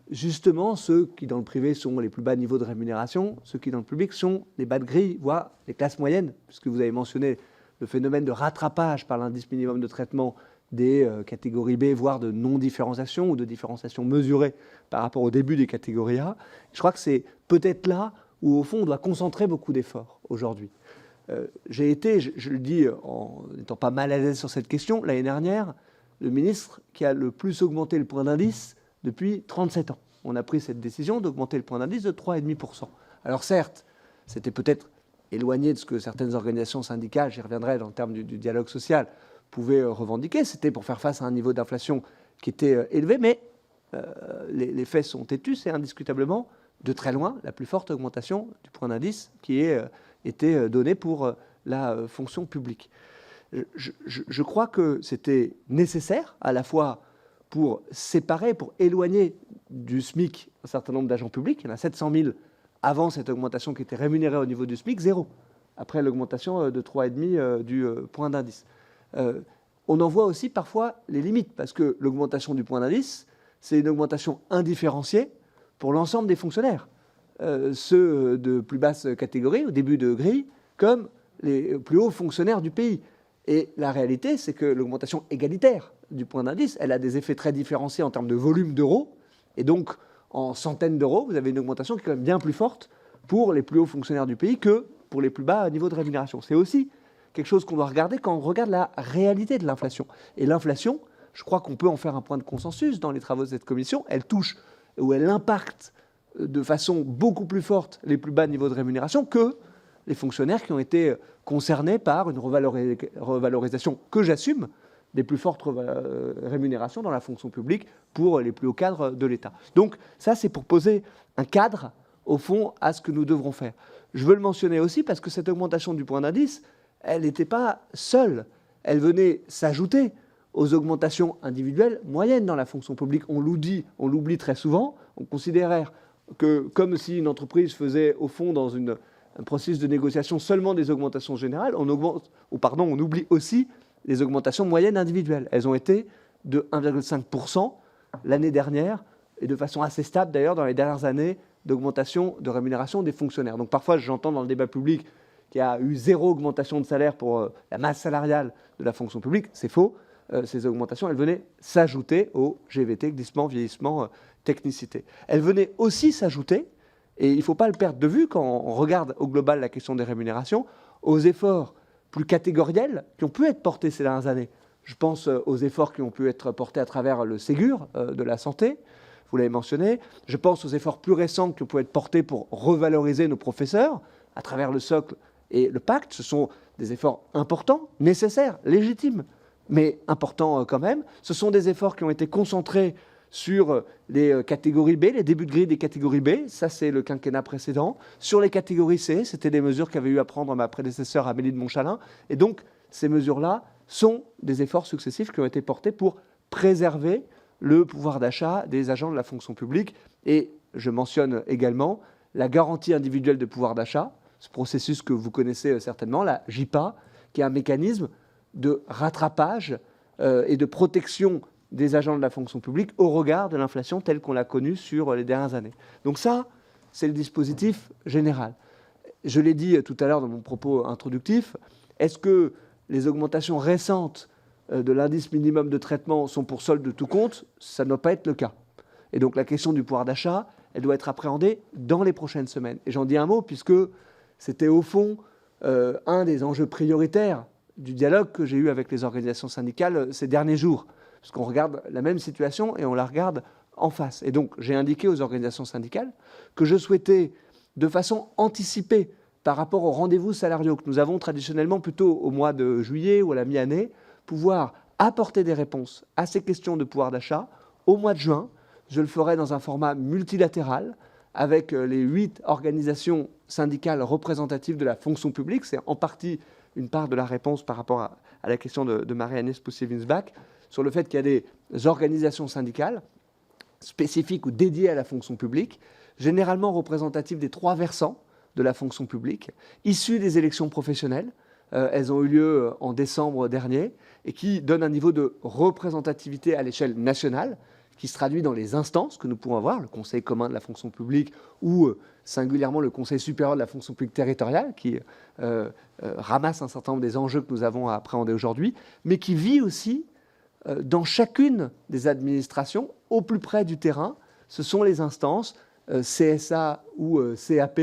justement ceux qui dans le privé sont les plus bas niveaux de rémunération, ceux qui dans le public sont les bas de grille, voire les classes moyennes, puisque vous avez mentionné le phénomène de rattrapage par l'indice minimum de traitement des catégories B, voire de non-différenciation ou de différenciation mesurée par rapport au début des catégories A. Je crois que c'est peut-être là où, au fond, on doit concentrer beaucoup d'efforts aujourd'hui. J'ai été, je le dis en n'étant pas mal à l'aise sur cette question, l'année dernière, le ministre qui a le plus augmenté le point d'indice depuis 37 ans. On a pris cette décision d'augmenter le point d'indice de 3,5%. Alors certes, c'était peut-être éloigné de ce que certaines organisations syndicales, j'y reviendrai dans le terme du dialogue social, pouvaient revendiquer. C'était pour faire face à un niveau d'inflation qui était élevé, mais les faits sont têtus. C'est indiscutablement, de très loin, la plus forte augmentation du point d'indice qui ait été donnée pour la fonction publique. Je crois que c'était nécessaire, à la fois pour séparer, pour éloigner du SMIC un certain nombre d'agents publics. Il y en a 700 000 avant cette augmentation qui était rémunérée au niveau du SMIC, 0, après l'augmentation de 3,5 du point d'indice. On en voit aussi parfois les limites, parce que l'augmentation du point d'indice, c'est une augmentation indifférenciée pour l'ensemble des fonctionnaires. Ceux de plus basse catégorie, au début de grille, comme les plus hauts fonctionnaires du pays. Et la réalité, c'est que l'augmentation égalitaire du point d'indice, elle a des effets très différenciés en termes de volume d'euros. Et donc, en centaines d'euros, vous avez une augmentation qui est quand même bien plus forte pour les plus hauts fonctionnaires du pays que pour les plus bas niveaux de rémunération. C'est aussi quelque chose qu'on doit regarder quand on regarde la réalité de l'inflation. Et l'inflation, je crois qu'on peut en faire un point de consensus dans les travaux de cette commission, elle touche ou elle impacte de façon beaucoup plus forte les plus bas niveaux de rémunération que les fonctionnaires qui ont été concernés par une revalorisation que j'assume des plus fortes rémunérations dans la fonction publique pour les plus hauts cadres de l'État. Donc ça, c'est pour poser un cadre, au fond, à ce que nous devrons faire. Je veux le mentionner aussi parce que cette augmentation du point d'indice, elle n'était pas seule. Elle venait s'ajouter aux augmentations individuelles moyennes dans la fonction publique. On l'oublie très souvent. On considérait que, comme si une entreprise faisait, au fond, dans un processus de négociation seulement des augmentations générales, on oublie aussi les augmentations moyennes individuelles. Elles ont été de 1,5% l'année dernière et de façon assez stable d'ailleurs dans les dernières années d'augmentation de rémunération des fonctionnaires. Donc parfois j'entends dans le débat public qu'il y a eu 0 augmentation de salaire pour la masse salariale de la fonction publique. C'est faux. Ces augmentations, elles venaient s'ajouter au GVT, glissement, vieillissement, technicité. Elles venaient aussi s'ajouter, et il ne faut pas le perdre de vue quand on regarde au global la question des rémunérations, aux efforts plus catégoriels qui ont pu être portés ces dernières années. Je pense aux efforts qui ont pu être portés à travers le Ségur de la santé, vous l'avez mentionné. Je pense aux efforts plus récents qui ont pu être portés pour revaloriser nos professeurs à travers le socle et le pacte. Ce sont des efforts importants, nécessaires, légitimes, mais importants quand même. Ce sont des efforts qui ont été concentrés sur les catégories B, les débuts de grille des catégories B, ça c'est le quinquennat précédent. Sur les catégories C, c'était des mesures qu'avait eu à prendre ma prédécesseur Amélie de Montchalin. Et donc, ces mesures-là sont des efforts successifs qui ont été portés pour préserver le pouvoir d'achat des agents de la fonction publique. Et je mentionne également la garantie individuelle de pouvoir d'achat, ce processus que vous connaissez certainement, la JPA, qui est un mécanisme de rattrapage et de protection des agents de la fonction publique au regard de l'inflation telle qu'on l'a connue sur les dernières années. Donc ça, c'est le dispositif général. Je l'ai dit tout à l'heure dans mon propos introductif, est-ce que les augmentations récentes de l'indice minimum de traitement sont pour solde de tout compte? Ça ne doit pas être le cas. Et donc la question du pouvoir d'achat, elle doit être appréhendée dans les prochaines semaines. Et j'en dis un mot puisque c'était au fond un des enjeux prioritaires du dialogue que j'ai eu avec les organisations syndicales ces derniers jours. Parce qu'on regarde la même situation et on la regarde en face. Et donc, j'ai indiqué aux organisations syndicales que je souhaitais, de façon anticipée par rapport aux rendez-vous salariaux que nous avons traditionnellement plutôt au mois de juillet ou à la mi-année, pouvoir apporter des réponses à ces questions de pouvoir d'achat au mois de juin. Je le ferai dans un format multilatéral avec les 8 organisations syndicales représentatives de la fonction publique. C'est en partie une part de la réponse par rapport à la question de Marie-Agnès Poussier-Winsbach, sur le fait qu'il y a des organisations syndicales spécifiques ou dédiées à la fonction publique, généralement représentatives des 3 versants de la fonction publique, issues des élections professionnelles. Elles ont eu lieu en décembre dernier et qui donnent un niveau de représentativité à l'échelle nationale qui se traduit dans les instances que nous pouvons avoir, le Conseil commun de la fonction publique ou singulièrement le Conseil supérieur de la fonction publique territoriale qui ramasse un certain nombre des enjeux que nous avons à appréhender aujourd'hui, mais qui vit aussi dans chacune des administrations, au plus près du terrain. Ce sont les instances CSA ou CAP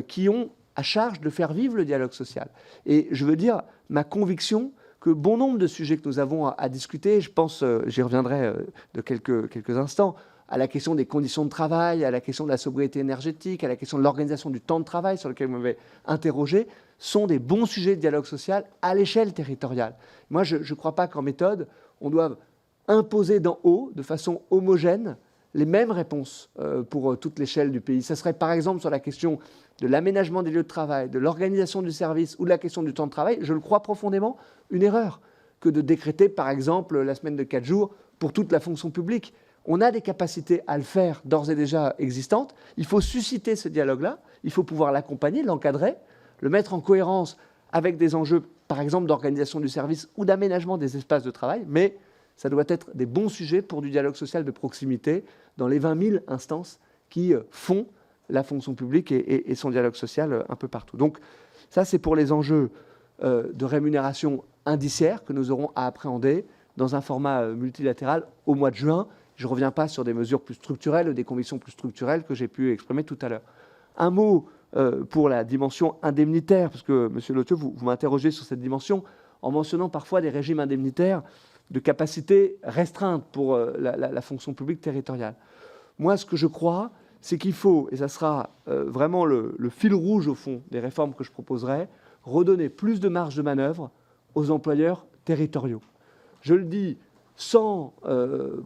qui ont à charge de faire vivre le dialogue social. Et je veux dire ma conviction que bon nombre de sujets que nous avons à discuter, je pense, j'y reviendrai de quelques instants, à la question des conditions de travail, à la question de la sobriété énergétique, à la question de l'organisation du temps de travail sur lequel vous m'avez interrogé, sont des bons sujets de dialogue social à l'échelle territoriale. Moi, je ne crois pas qu'en méthode, on doive imposer d'en haut, de façon homogène, les mêmes réponses pour toute l'échelle du pays. Ça serait par exemple sur la question de l'aménagement des lieux de travail, de l'organisation du service ou de la question du temps de travail, je le crois profondément, une erreur que de décréter par exemple la semaine de 4 jours pour toute la fonction publique. On a des capacités à le faire d'ores et déjà existantes. Il faut susciter ce dialogue-là, il faut pouvoir l'accompagner, l'encadrer, le mettre en cohérence avec des enjeux, par exemple, d'organisation du service ou d'aménagement des espaces de travail, mais ça doit être des bons sujets pour du dialogue social de proximité dans les 20 000 instances qui font la fonction publique et son dialogue social un peu partout. Donc ça, c'est pour les enjeux de rémunération indiciaire que nous aurons à appréhender dans un format multilatéral au mois de juin. Je ne reviens pas sur des mesures plus structurelles, des convictions plus structurelles que j'ai pu exprimer tout à l'heure. Un mot pour la dimension indemnitaire, parce que, M. Lothieu, vous m'interrogez sur cette dimension en mentionnant parfois des régimes indemnitaires de capacité restreinte pour la fonction publique territoriale. Moi, ce que je crois, c'est qu'il faut, et ça sera vraiment le fil rouge au fond des réformes que je proposerai, redonner plus de marge de manœuvre aux employeurs territoriaux. Je le dis sans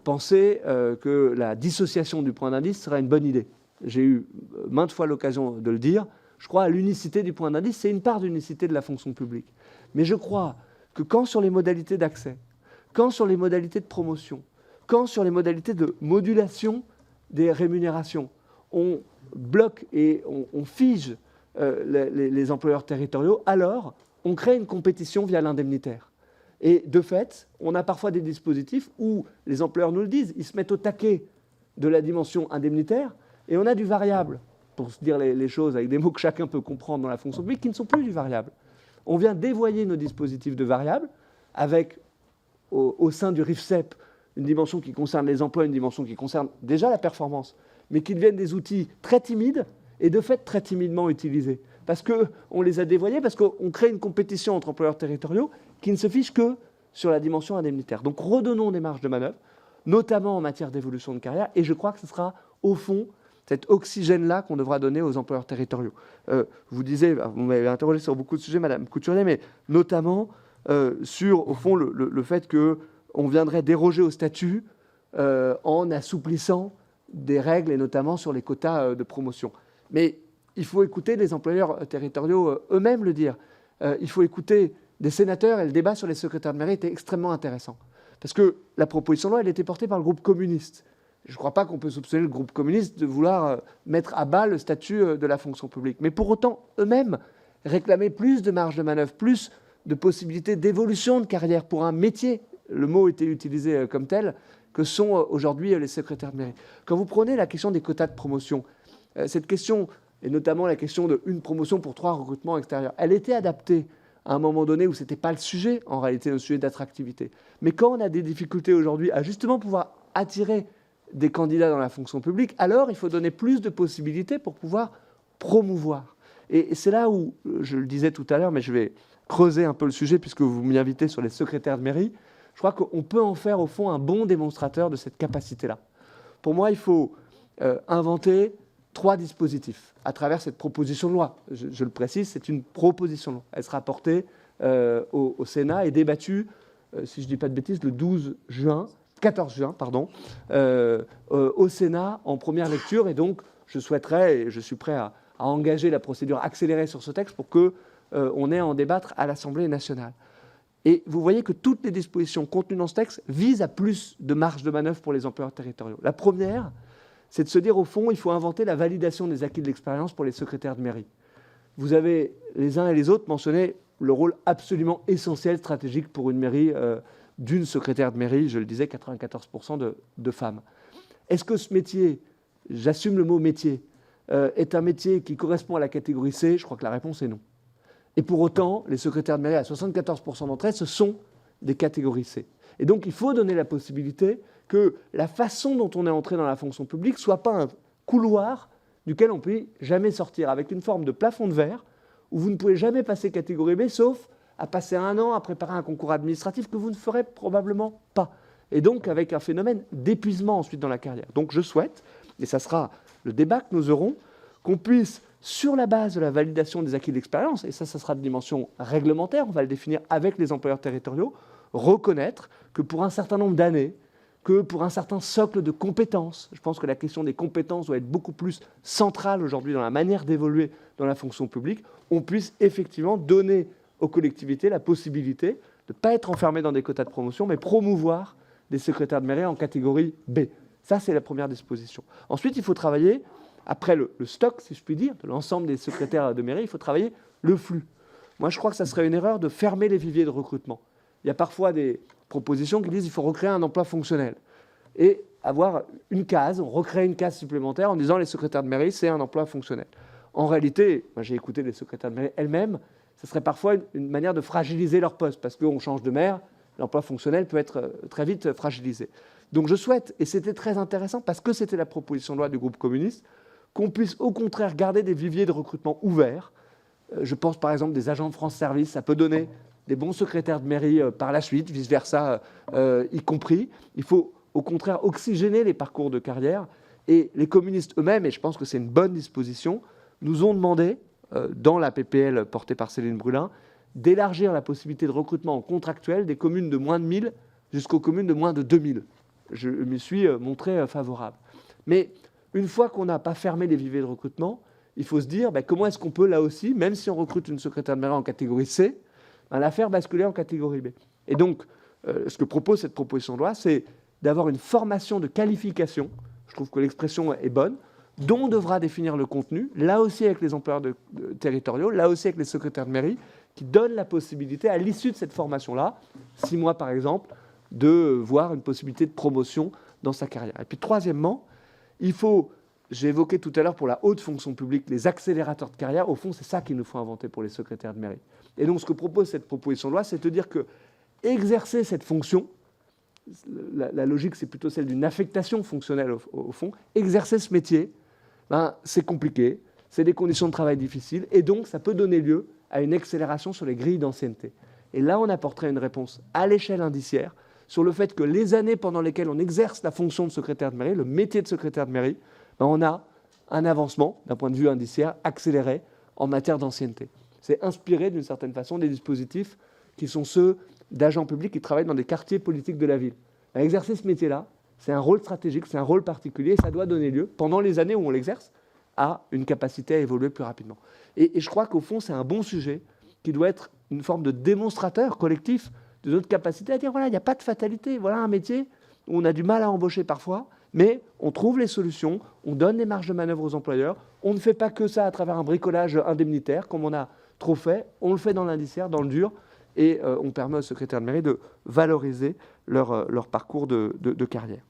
penser que la dissociation du point d'indice sera une bonne idée. J'ai eu maintes fois l'occasion de le dire. Je crois à l'unicité du point d'indice, c'est une part d'unicité de la fonction publique. Mais je crois que quand sur les modalités d'accès, quand sur les modalités de promotion, quand sur les modalités de modulation des rémunérations, on bloque et on fige les employeurs territoriaux, alors on crée une compétition via l'indemnitaire. Et de fait, on a parfois des dispositifs où les employeurs nous le disent, ils se mettent au taquet de la dimension indemnitaire et on a du variable, pour se dire les choses avec des mots que chacun peut comprendre dans la fonction publique, qui ne sont plus du variable. On vient dévoyer nos dispositifs de variable avec, au sein du RIFSEP, une dimension qui concerne les emplois, une dimension qui concerne déjà la performance, mais qui deviennent des outils très timides et de fait très timidement utilisés. Parce qu'on les a dévoyés, parce qu'on crée une compétition entre employeurs territoriaux qui ne se fiche que sur la dimension indemnitaire. Donc redonnons des marges de manœuvre, notamment en matière d'évolution de carrière, et je crois que ce sera au fond cet oxygène-là qu'on devra donner aux employeurs territoriaux. Vous m'avez interrogé sur beaucoup de sujets, Madame Couturier, mais notamment sur, au fond, le fait qu'on viendrait déroger au statut en assouplissant des règles, et notamment sur les quotas de promotion. Mais il faut écouter les employeurs territoriaux eux-mêmes le dire. Il faut écouter des sénateurs, et le débat sur les secrétaires de mairie était extrêmement intéressant. Parce que la proposition de loi, elle était portée par le groupe communiste. Je ne crois pas qu'on peut soupçonner le groupe communiste de vouloir mettre à bas le statut de la fonction publique. Mais pour autant, eux-mêmes réclamaient plus de marge de manœuvre, plus de possibilités d'évolution de carrière pour un métier. Le mot était utilisé comme tel, que sont aujourd'hui les secrétaires de mairie. Quand vous prenez la question des quotas de promotion, cette question, et notamment la question de une promotion pour 3 recrutements extérieurs, elle était adaptée à un moment donné où ce n'était pas le sujet, en réalité, le sujet d'attractivité. Mais quand on a des difficultés aujourd'hui à justement pouvoir attirer des candidats dans la fonction publique, alors il faut donner plus de possibilités pour pouvoir promouvoir. Et c'est là où, je le disais tout à l'heure, mais je vais creuser un peu le sujet puisque vous m'y invitez sur les secrétaires de mairie, je crois qu'on peut en faire au fond un bon démonstrateur de cette capacité-là. Pour moi, il faut inventer 3 dispositifs à travers cette proposition de loi. Je le précise, c'est une proposition de loi. Elle sera portée au Sénat et débattue, si je ne dis pas de bêtises, le 14 juin, au Sénat en première lecture. Et donc, je souhaiterais, et je suis prêt à engager la procédure accélérée sur ce texte pour qu'on ait à en débattre à l'Assemblée nationale. Et vous voyez que toutes les dispositions contenues dans ce texte visent à plus de marge de manœuvre pour les employeurs territoriaux. La première, c'est de se dire, au fond, il faut inventer la validation des acquis de l'expérience pour les secrétaires de mairie. Vous avez, les uns et les autres, mentionné le rôle absolument essentiel, stratégique pour une mairie, d'une secrétaire de mairie, je le disais, 94% de femmes. Est-ce que ce métier, j'assume le mot métier, est un métier qui correspond à la catégorie C? Je crois que la réponse est non. Et pour autant, les secrétaires de mairie, à 74% d'entre elles, ce sont des catégories C. Et donc, il faut donner la possibilité que la façon dont on est entré dans la fonction publique ne soit pas un couloir duquel on ne peut jamais sortir, avec une forme de plafond de verre, où vous ne pouvez jamais passer catégorie B, sauf à passer 1 an à préparer un concours administratif que vous ne ferez probablement pas. Et donc avec un phénomène d'épuisement ensuite dans la carrière. Donc je souhaite, et ça sera le débat que nous aurons, qu'on puisse, sur la base de la validation des acquis de l'expérience, et ça sera de dimension réglementaire, on va le définir avec les employeurs territoriaux, reconnaître que pour un certain nombre d'années, que pour un certain socle de compétences, je pense que la question des compétences doit être beaucoup plus centrale aujourd'hui dans la manière d'évoluer dans la fonction publique, on puisse effectivement donner aux collectivités la possibilité de ne pas être enfermés dans des quotas de promotion, mais promouvoir des secrétaires de mairie en catégorie B. Ça, c'est la première disposition. Ensuite, il faut travailler, après le stock, si je puis dire, de l'ensemble des secrétaires de mairie, il faut travailler le flux. Moi, je crois que ça serait une erreur de fermer les viviers de recrutement. Il y a parfois des propositions qui disent qu'il faut recréer un emploi fonctionnel et avoir une case, on recrée une case supplémentaire en disant les secrétaires de mairie, c'est un emploi fonctionnel. En réalité, moi j'ai écouté les secrétaires de mairie elles-mêmes, ce serait parfois une manière de fragiliser leur poste parce qu'on change de maire, l'emploi fonctionnel peut être très vite fragilisé. Donc je souhaite, et c'était très intéressant parce que c'était la proposition de loi du groupe communiste, qu'on puisse au contraire garder des viviers de recrutement ouverts. Je pense par exemple des agents de France Service, ça peut donner des bons secrétaires de mairie par la suite, vice-versa y compris. Il faut au contraire oxygéner les parcours de carrière. Et les communistes eux-mêmes, et je pense que c'est une bonne disposition, nous ont demandé, dans la PPL portée par Céline Brulin, d'élargir la possibilité de recrutement en contractuel des communes de moins de 1000 jusqu'aux communes de moins de 2000. Je m'y suis montré favorable. Mais une fois qu'on n'a pas fermé les viviers de recrutement, il faut se dire comment est-ce qu'on peut là aussi, même si on recrute une secrétaire de mairie en catégorie C, la faire basculer en catégorie B. Et donc, ce que propose cette proposition de loi, c'est d'avoir une formation de qualification, je trouve que l'expression est bonne, dont on devra définir le contenu, là aussi avec les employeurs territoriaux, là aussi avec les secrétaires de mairie, qui donnent la possibilité, à l'issue de cette formation-là, 6 mois par exemple, de voir une possibilité de promotion dans sa carrière. Et puis troisièmement, il faut, j'ai évoqué tout à l'heure pour la haute fonction publique, les accélérateurs de carrière, au fond c'est ça qu'il nous faut inventer pour les secrétaires de mairie. Et donc ce que propose cette proposition de loi, c'est de dire que exercer cette fonction, la logique c'est plutôt celle d'une affectation fonctionnelle au fond, exercer ce métier, c'est compliqué, c'est des conditions de travail difficiles, et donc ça peut donner lieu à une accélération sur les grilles d'ancienneté. Et là, on apporterait une réponse à l'échelle indiciaire sur le fait que les années pendant lesquelles on exerce la fonction de secrétaire de mairie, le métier de secrétaire de mairie, on a un avancement, d'un point de vue indiciaire, accéléré en matière d'ancienneté. C'est inspiré d'une certaine façon des dispositifs qui sont ceux d'agents publics qui travaillent dans des quartiers politiques de la ville. Exercer ce métier-là, c'est un rôle stratégique, c'est un rôle particulier, et ça doit donner lieu, pendant les années où on l'exerce, à une capacité à évoluer plus rapidement. Et je crois qu'au fond, c'est un bon sujet qui doit être une forme de démonstrateur collectif de notre capacité à dire, voilà, il n'y a pas de fatalité, voilà un métier où on a du mal à embaucher parfois, mais on trouve les solutions, on donne les marges de manœuvre aux employeurs, on ne fait pas que ça à travers un bricolage indemnitaire, comme on a trop fait, on le fait dans l'indiciaire, dans le dur, et on permet aux secrétaires de mairie de valoriser leur parcours de carrière.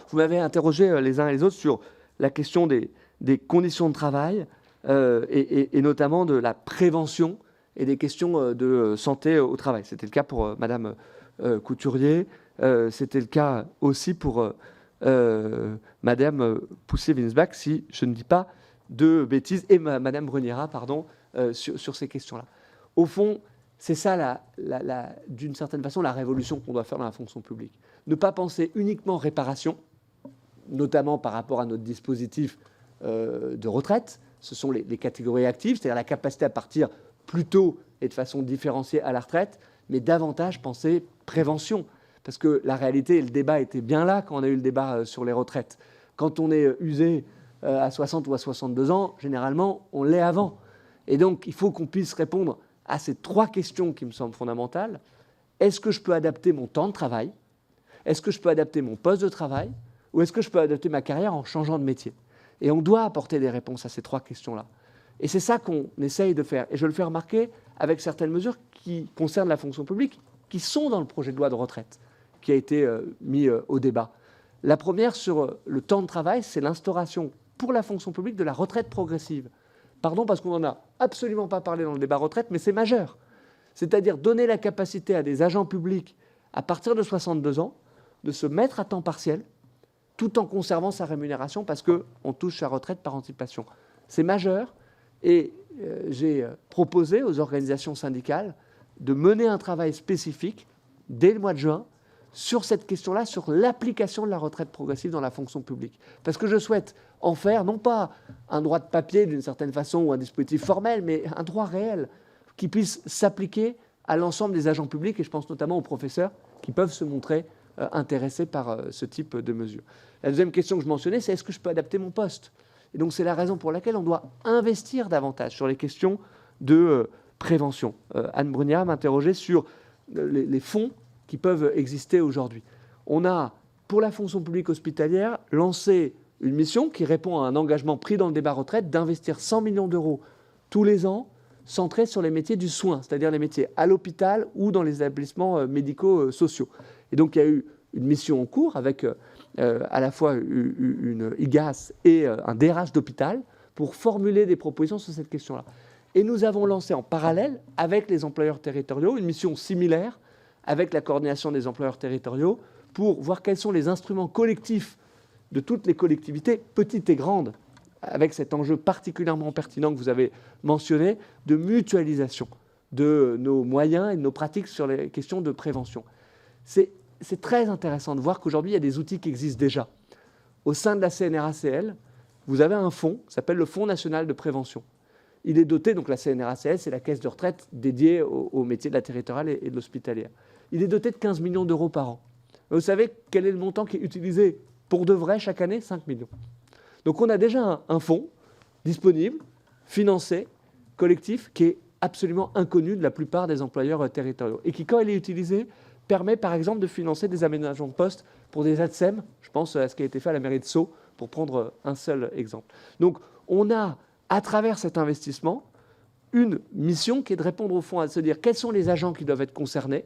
Vous m'avez interrogé les uns et les autres sur la question des conditions de travail et notamment de la prévention et des questions de santé au travail. C'était le cas pour Madame Couturier, c'était le cas aussi pour Madame Poussier-Winsbach, si je ne dis pas de bêtises, et Madame Bruniera, pardon, sur ces questions-là. Au fond, c'est ça, d'une certaine façon, la révolution qu'on doit faire dans la fonction publique. Ne pas penser uniquement réparation, notamment par rapport à notre dispositif de retraite. Ce sont les catégories actives, c'est-à-dire la capacité à partir plus tôt et de façon différenciée à la retraite, mais davantage penser prévention. Parce que la réalité, et le débat était bien là quand on a eu le débat sur les retraites. Quand on est usé à 60 ou à 62 ans, généralement, on l'est avant. Et donc, il faut qu'on puisse répondre à ces 3 questions qui me semblent fondamentales. Est-ce que je peux adapter mon temps de travail? Est-ce que je peux adapter mon poste de travail? Ou est-ce que je peux adapter ma carrière en changeant de métier? Et on doit apporter des réponses à ces 3 questions-là. Et c'est ça qu'on essaye de faire. Et je le fais remarquer avec certaines mesures qui concernent la fonction publique, qui sont dans le projet de loi de retraite, qui a été mis au débat. La première, sur le temps de travail, c'est l'instauration pour la fonction publique de la retraite progressive. Pardon, parce qu'on n'en a absolument pas parlé dans le débat retraite, mais c'est majeur. C'est-à-dire donner la capacité à des agents publics, à partir de 62 ans, de se mettre à temps partiel, tout en conservant sa rémunération, parce qu'on touche sa retraite par anticipation. C'est majeur, et j'ai proposé aux organisations syndicales de mener un travail spécifique dès le mois de juin sur cette question-là, sur l'application de la retraite progressive dans la fonction publique. Parce que je souhaite en faire, non pas un droit de papier d'une certaine façon ou un dispositif formel, mais un droit réel qui puisse s'appliquer à l'ensemble des agents publics, et je pense notamment aux professeurs qui peuvent se montrer intéressés par ce type de mesures. La deuxième question que je mentionnais, c'est est-ce que je peux adapter mon poste? Et donc c'est la raison pour laquelle on doit investir davantage sur les questions de prévention. Anne Bruniat m'interrogeait sur les fonds qui peuvent exister aujourd'hui. On a, pour la fonction publique hospitalière, lancé une mission qui répond à un engagement pris dans le débat retraite d'investir 100 millions d'euros tous les ans centrés sur les métiers du soin, c'est-à-dire les métiers à l'hôpital ou dans les établissements médico-sociaux. Et donc il y a eu une mission en cours avec à la fois une IGAS et un DRH d'hôpital pour formuler des propositions sur cette question-là. Et nous avons lancé en parallèle avec les employeurs territoriaux une mission similaire avec la coordination des employeurs territoriaux pour voir quels sont les instruments collectifs de toutes les collectivités, petites et grandes, avec cet enjeu particulièrement pertinent que vous avez mentionné, de mutualisation de nos moyens et de nos pratiques sur les questions de prévention. C'est très intéressant de voir qu'aujourd'hui, il y a des outils qui existent déjà. Au sein de la CNRACL, vous avez un fonds qui s'appelle le Fonds national de prévention. Il est doté, donc la CNRACL, c'est la caisse de retraite dédiée aux métiers de la territoriale et de l'hospitalière. Il est doté de 15 millions d'euros par an. Vous savez quel est le montant qui est utilisé pour de vrai chaque année? 5 millions. Donc on a déjà un fonds disponible, financé, collectif, qui est absolument inconnu de la plupart des employeurs territoriaux et qui, quand il est utilisé, permet par exemple de financer des aménagements de poste pour des ATSEM. Je pense à ce qui a été fait à la mairie de Sceaux, pour prendre un seul exemple. Donc on a, à travers cet investissement, une mission qui est de répondre au fond à se dire quels sont les agents qui doivent être concernés.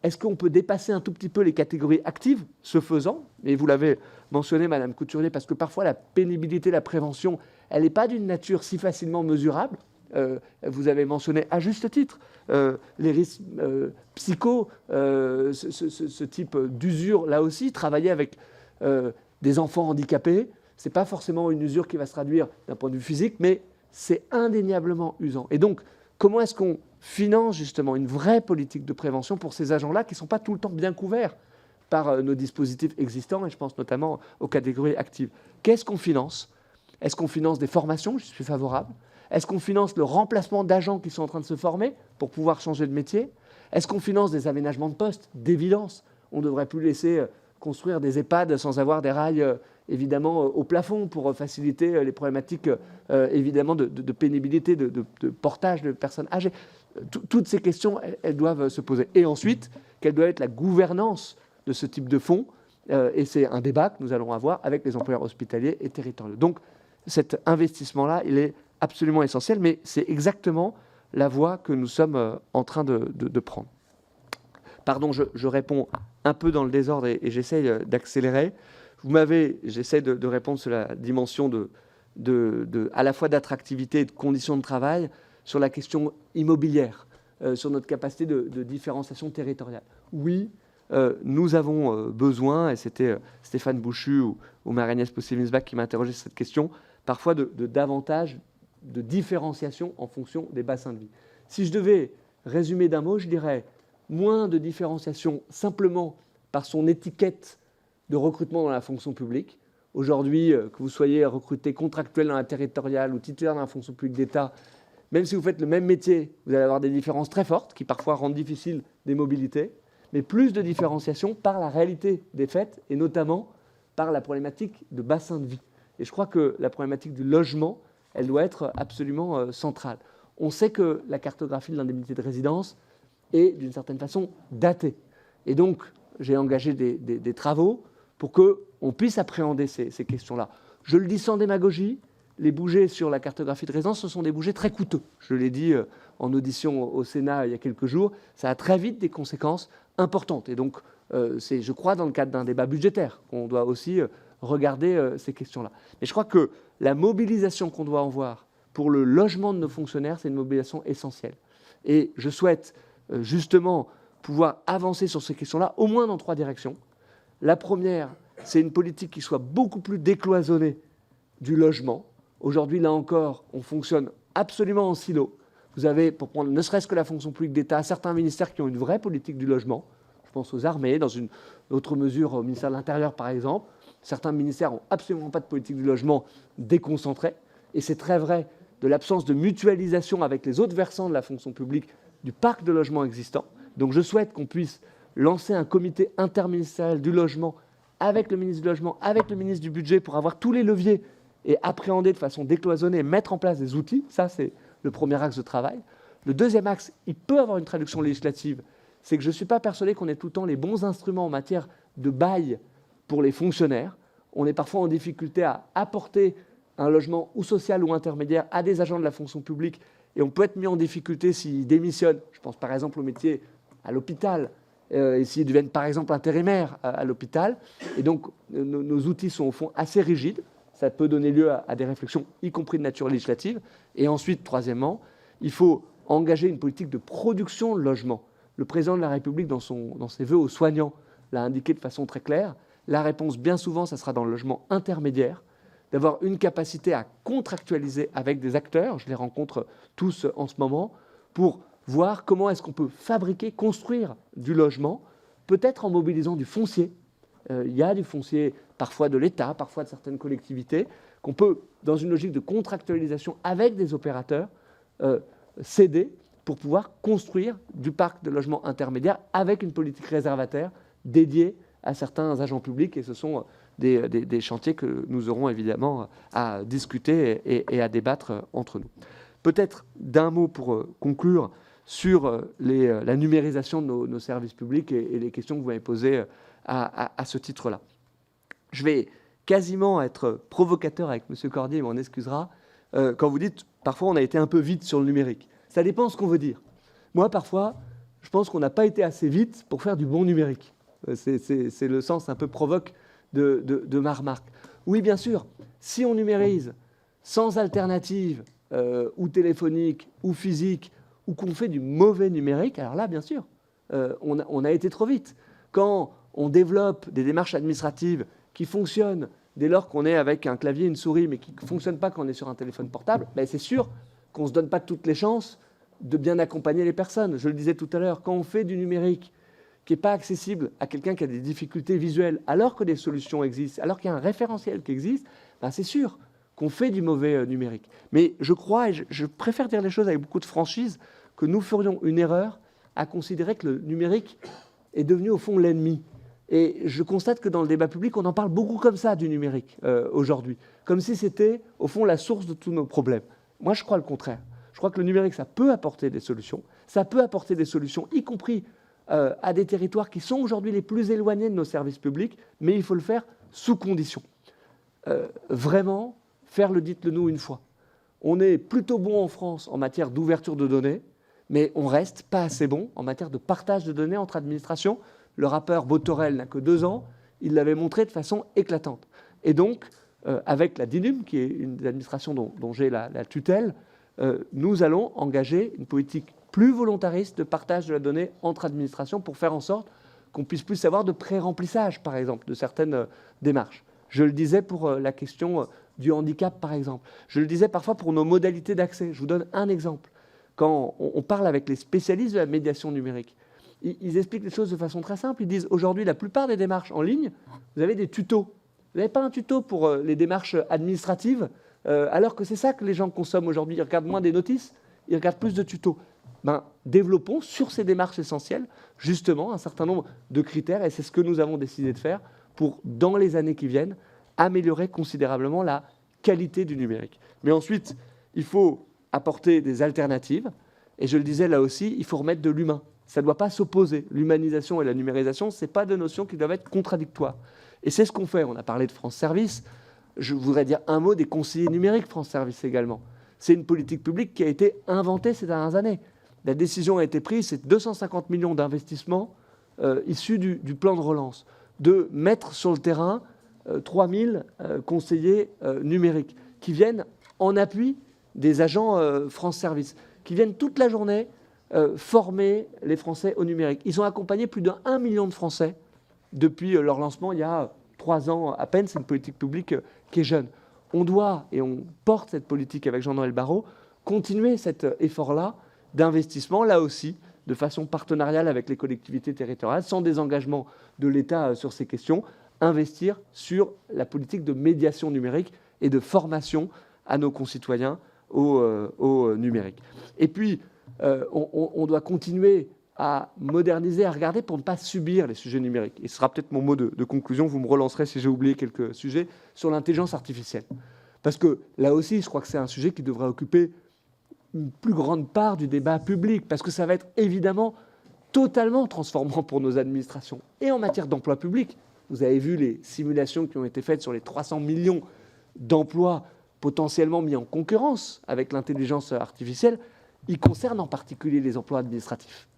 Est-ce qu'on peut dépasser un tout petit peu les catégories actives, ce faisant? Et vous l'avez mentionné, Madame Couturier, parce que parfois la pénibilité, la prévention, elle n'est pas d'une nature si facilement mesurable. Vous avez mentionné à juste titre les risques psycho, ce type d'usure, là aussi, travailler avec des enfants handicapés, ce n'est pas forcément une usure qui va se traduire d'un point de vue physique, mais c'est indéniablement usant. Et donc, comment est-ce qu'on finance justement une vraie politique de prévention pour ces agents-là qui ne sont pas tout le temps bien couverts par nos dispositifs existants, et je pense notamment aux catégories actives. Qu'est-ce qu'on finance? Est-ce qu'on finance des formations? Je suis favorable. Est-ce qu'on finance le remplacement d'agents qui sont en train de se former pour pouvoir changer de métier? Est-ce qu'on finance des aménagements de poste? D'évidence, on ne devrait plus laisser construire des EHPAD sans avoir des rails évidemment au plafond pour faciliter les problématiques évidemment de pénibilité, de portage de personnes âgées. Toutes ces questions, elles doivent se poser. Et ensuite, quelle doit être la gouvernance de ce type de fonds? Et c'est un débat que nous allons avoir avec les employeurs hospitaliers et territoriaux. Donc cet investissement-là, il est absolument essentiel, mais c'est exactement la voie que nous sommes en train de prendre. Pardon, je réponds un peu dans le désordre et j'essaye d'accélérer. J'essaie de répondre sur la dimension à la fois d'attractivité et de conditions de travail, sur la question immobilière, sur notre capacité de différenciation territoriale. Oui, nous avons besoin, et c'était Stéphane Bouchu ou Marie-Agnès Possé-Winsbach qui m'a interrogé sur cette question, parfois de davantage de différenciation en fonction des bassins de vie. Si je devais résumer d'un mot, je dirais moins de différenciation simplement par son étiquette de recrutement dans la fonction publique. Aujourd'hui, que vous soyez recruté contractuel dans la territoriale ou titulaire dans la fonction publique d'État, même si vous faites le même métier, vous allez avoir des différences très fortes qui parfois rendent difficile des mobilités, mais plus de différenciation par la réalité des faits et notamment par la problématique de bassin de vie. Et je crois que la problématique du logement, elle doit être absolument centrale. On sait que la cartographie de l'indemnité de résidence est d'une certaine façon datée. Et donc, j'ai engagé des travaux pour qu'on puisse appréhender ces questions-là. Je le dis sans démagogie, les budgets sur la cartographie de résidence, ce sont des budgets très coûteux. Je l'ai dit en audition au Sénat il y a quelques jours, ça a très vite des conséquences importantes. Et donc, c'est, je crois, dans le cadre d'un débat budgétaire qu'on doit aussi regarder ces questions-là. Mais je crois que la mobilisation qu'on doit avoir pour le logement de nos fonctionnaires, c'est une mobilisation essentielle. Et je souhaite justement pouvoir avancer sur ces questions-là, au moins dans 3 directions. La première, c'est une politique qui soit beaucoup plus décloisonnée du logement. Aujourd'hui, là encore, on fonctionne absolument en silo. Vous avez, pour prendre ne serait-ce que la fonction publique d'État, certains ministères qui ont une vraie politique du logement. Je pense aux armées, dans une autre mesure au ministère de l'Intérieur, par exemple. Certains ministères n'ont absolument pas de politique du logement déconcentrée. Et c'est très vrai de l'absence de mutualisation avec les autres versants de la fonction publique du parc de logements existant. Donc je souhaite qu'on puisse lancer un comité interministériel du logement avec le ministre du Logement, avec le ministre du Budget, pour avoir tous les leviers et appréhender de façon décloisonnée, mettre en place des outils. Ça, c'est le premier axe de travail. Le deuxième axe, il peut avoir une traduction législative, c'est que je ne suis pas persuadé qu'on ait tout le temps les bons instruments en matière de bail pour les fonctionnaires. On est parfois en difficulté à apporter un logement ou social ou intermédiaire à des agents de la fonction publique, et on peut être mis en difficulté s'ils démissionnent. Je pense par exemple au métier à l'hôpital, et s'ils deviennent par exemple intérimaires à l'hôpital. Et donc nos outils sont au fond assez rigides. Ça peut donner lieu à des réflexions, y compris de nature législative. Et ensuite, troisièmement, il faut engager une politique de production de logement. Le président de la République, dans ses vœux aux soignants, l'a indiqué de façon très claire. La réponse, bien souvent, ça sera dans le logement intermédiaire, d'avoir une capacité à contractualiser avec des acteurs, je les rencontre tous en ce moment, pour voir comment est-ce qu'on peut fabriquer, construire du logement, peut-être en mobilisant du foncier. Il y a du foncier parfois de l'État, parfois de certaines collectivités, qu'on peut, dans une logique de contractualisation avec des opérateurs, céder pour pouvoir construire du parc de logements intermédiaires avec une politique réservataire dédiée à certains agents publics. Et ce sont des chantiers que nous aurons évidemment à discuter et à débattre entre nous. Peut-être d'un mot pour conclure sur la numérisation de nos services publics et les questions que vous m'avez posées à ce titre-là. Je vais quasiment être provocateur avec M. Cordier, il m'en excusera, quand vous dites parfois on a été un peu vite sur le numérique. Ça dépend ce qu'on veut dire. Moi, parfois, je pense qu'on n'a pas été assez vite pour faire du bon numérique. C'est le sens un peu provoque de ma remarque. Oui, bien sûr, si on numérise sans alternative ou téléphonique ou physique, ou qu'on fait du mauvais numérique, alors là, bien sûr, on a été trop vite. Quand on développe des démarches administratives qui fonctionnent dès lors qu'on est avec un clavier et une souris, mais qui ne fonctionnent pas quand on est sur un téléphone portable, ben c'est sûr qu'on ne se donne pas toutes les chances de bien accompagner les personnes. Je le disais tout à l'heure, quand on fait du numérique qui n'est pas accessible à quelqu'un qui a des difficultés visuelles, alors que des solutions existent, alors qu'il y a un référentiel qui existe, ben c'est sûr qu'on fait du mauvais numérique. Mais je crois, et je préfère dire les choses avec beaucoup de franchise, que nous ferions une erreur à considérer que le numérique est devenu au fond l'ennemi. Et je constate que dans le débat public, on en parle beaucoup comme ça du numérique aujourd'hui, comme si c'était au fond la source de tous nos problèmes. Moi, je crois le contraire. Je crois que le numérique, ça peut apporter des solutions. Ça peut apporter des solutions, y compris à des territoires qui sont aujourd'hui les plus éloignés de nos services publics, mais il faut le faire sous conditions. Vraiment, faire le dites-le nous une fois. On est plutôt bon en France en matière d'ouverture de données, mais on reste pas assez bon en matière de partage de données entre administrations. Le rappeur Botorel n'a que 2 ans, il l'avait montré de façon éclatante. Et donc, avec la DINUM, qui est une des administrations dont j'ai la tutelle, nous allons engager une politique plus volontariste de partage de la donnée entre administrations pour faire en sorte qu'on puisse plus avoir de pré-remplissage, par exemple, de certaines démarches. Je le disais pour la question du handicap, par exemple. Je le disais parfois pour nos modalités d'accès. Je vous donne un exemple. Quand on parle avec les spécialistes de la médiation numérique, ils expliquent les choses de façon très simple. Ils disent aujourd'hui, la plupart des démarches en ligne, vous avez des tutos. Vous n'avez pas un tuto pour les démarches administratives, alors que c'est ça que les gens consomment aujourd'hui. Ils regardent moins des notices, ils regardent plus de tutos. Ben, développons sur ces démarches essentielles, justement, un certain nombre de critères, et c'est ce que nous avons décidé de faire pour, dans les années qui viennent, améliorer considérablement la qualité du numérique. Mais ensuite, il faut apporter des alternatives, et je le disais là aussi, il faut remettre de l'humain. Ça ne doit pas s'opposer. L'humanisation et la numérisation, ce n'est pas deux notions qui doivent être contradictoires. Et c'est ce qu'on fait. On a parlé de France Service. Je voudrais dire un mot des conseillers numériques France Service également. C'est une politique publique qui a été inventée ces dernières années. La décision a été prise, c'est 250 millions d'investissements issus du plan de relance, de mettre sur le terrain 3000 conseillers numériques qui viennent en appui des agents France Service, qui viennent toute la journée former les Français au numérique. Ils ont accompagné plus d'1 million de Français depuis leur lancement il y a 3 ans à peine. C'est une politique publique qui est jeune. On doit, et on porte cette politique avec Jean-Noël Barrot, continuer cet effort-là d'investissement, là aussi, de façon partenariale avec les collectivités territoriales, sans désengagement de l'État sur ces questions, investir sur la politique de médiation numérique et de formation à nos concitoyens au numérique. Et puis, on doit continuer à moderniser, à regarder pour ne pas subir les sujets numériques. Et ce sera peut-être mon mot de conclusion, vous me relancerez si j'ai oublié quelques sujets, sur l'intelligence artificielle. Parce que là aussi, je crois que c'est un sujet qui devrait occuper une plus grande part du débat public, parce que ça va être évidemment totalement transformant pour nos administrations. Et en matière d'emploi public, vous avez vu les simulations qui ont été faites sur les 300 millions d'emplois potentiellement mis en concurrence avec l'intelligence artificielle. Ils concernent en particulier les emplois administratifs.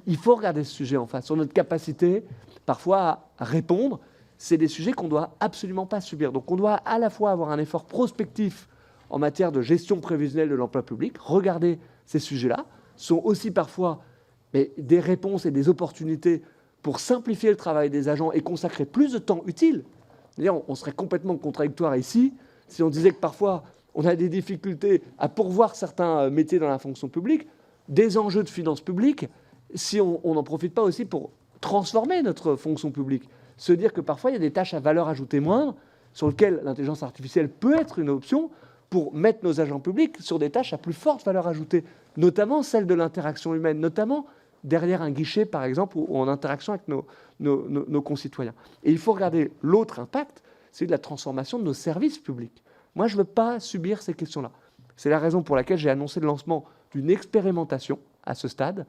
Il faut regarder ce sujet en face, sur notre capacité parfois à répondre. C'est des sujets qu'on ne doit absolument pas subir. Donc on doit à la fois avoir un effort prospectif en matière de gestion prévisionnelle de l'emploi public, regarder ces sujets-là, sont aussi parfois des réponses et des opportunités pour simplifier le travail des agents et consacrer plus de temps utile. D'ailleurs, on serait complètement contradictoire ici si on disait que parfois on a des difficultés à pourvoir certains métiers dans la fonction publique, des enjeux de finances publiques, si on n'en profite pas aussi pour transformer notre fonction publique. Se dire que parfois il y a des tâches à valeur ajoutée moindre sur lesquelles l'intelligence artificielle peut être une option pour mettre nos agents publics sur des tâches à plus forte valeur ajoutée, notamment celle de l'interaction humaine, notamment derrière un guichet, par exemple, ou en interaction avec nos concitoyens. Et il faut regarder l'autre impact, c'est de la transformation de nos services publics. Moi, je ne veux pas subir ces questions-là. C'est la raison pour laquelle j'ai annoncé le lancement d'une expérimentation à ce stade,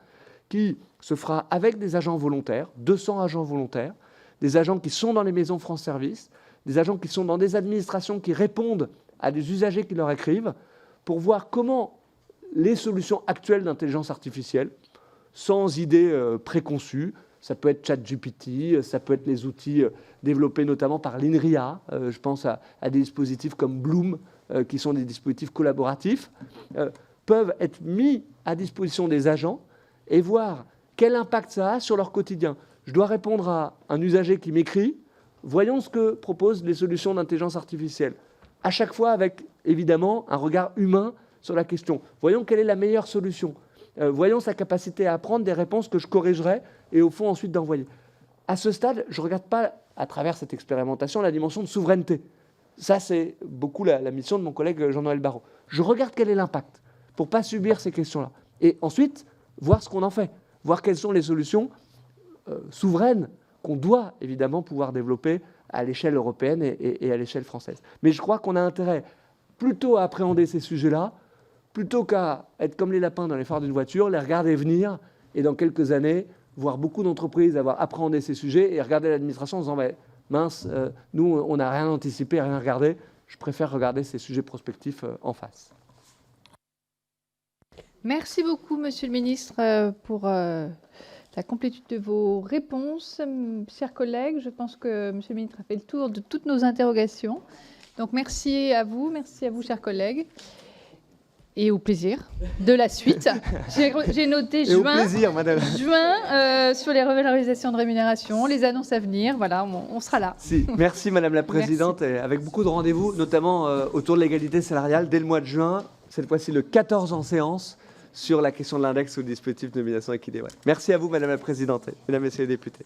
qui se fera avec des agents volontaires, 200 agents volontaires, des agents qui sont dans les maisons France Service, des agents qui sont dans des administrations qui répondent à des usagers qui leur écrivent, pour voir comment les solutions actuelles d'intelligence artificielle, sans idées préconçues, ça peut être ChatGPT, ça peut être les outils développés notamment par l'INRIA, je pense à des dispositifs comme Bloom, qui sont des dispositifs collaboratifs, peuvent être mis à disposition des agents et voir quel impact ça a sur leur quotidien. Je dois répondre à un usager qui m'écrit, voyons ce que proposent les solutions d'intelligence artificielle. À chaque fois avec, évidemment, un regard humain sur la question. Voyons quelle est la meilleure solution. Voyons sa capacité à apprendre des réponses que je corrigerai et au fond ensuite d'envoyer. À ce stade, je ne regarde pas, à travers cette expérimentation, la dimension de souveraineté. Ça, c'est beaucoup la mission de mon collègue Jean-Noël Barrot. Je regarde quel est l'impact pour ne pas subir ces questions-là. Et ensuite, voir ce qu'on en fait. Voir quelles sont les solutions souveraines qu'on doit évidemment pouvoir développer à l'échelle européenne et à l'échelle française. Mais je crois qu'on a intérêt plutôt à appréhender ces sujets-là, plutôt qu'à être comme les lapins dans les phares d'une voiture, les regarder venir et dans quelques années, voir beaucoup d'entreprises avoir appréhendé ces sujets et regarder l'administration en disant mince, nous, on n'a rien anticipé, rien regardé. Je préfère regarder ces sujets prospectifs en face. Merci beaucoup, Monsieur le Ministre, pour la complétude de vos réponses. Chers collègues, je pense que Monsieur le Ministre a fait le tour de toutes nos interrogations. Donc merci à vous, chers collègues. Et au plaisir de la suite. J'ai noté juin, au plaisir, madame. Juin sur les revalorisations de rémunération, les annonces à venir. Voilà, on sera là. Si. Merci, Madame la Présidente. Et avec beaucoup de rendez-vous, notamment autour de l'égalité salariale, dès le mois de juin, cette fois-ci le 14 en séance, sur la question de l'index ou du dispositif de nomination équilibrée. Merci à vous, Madame la Présidente, et Mesdames et Messieurs les députés.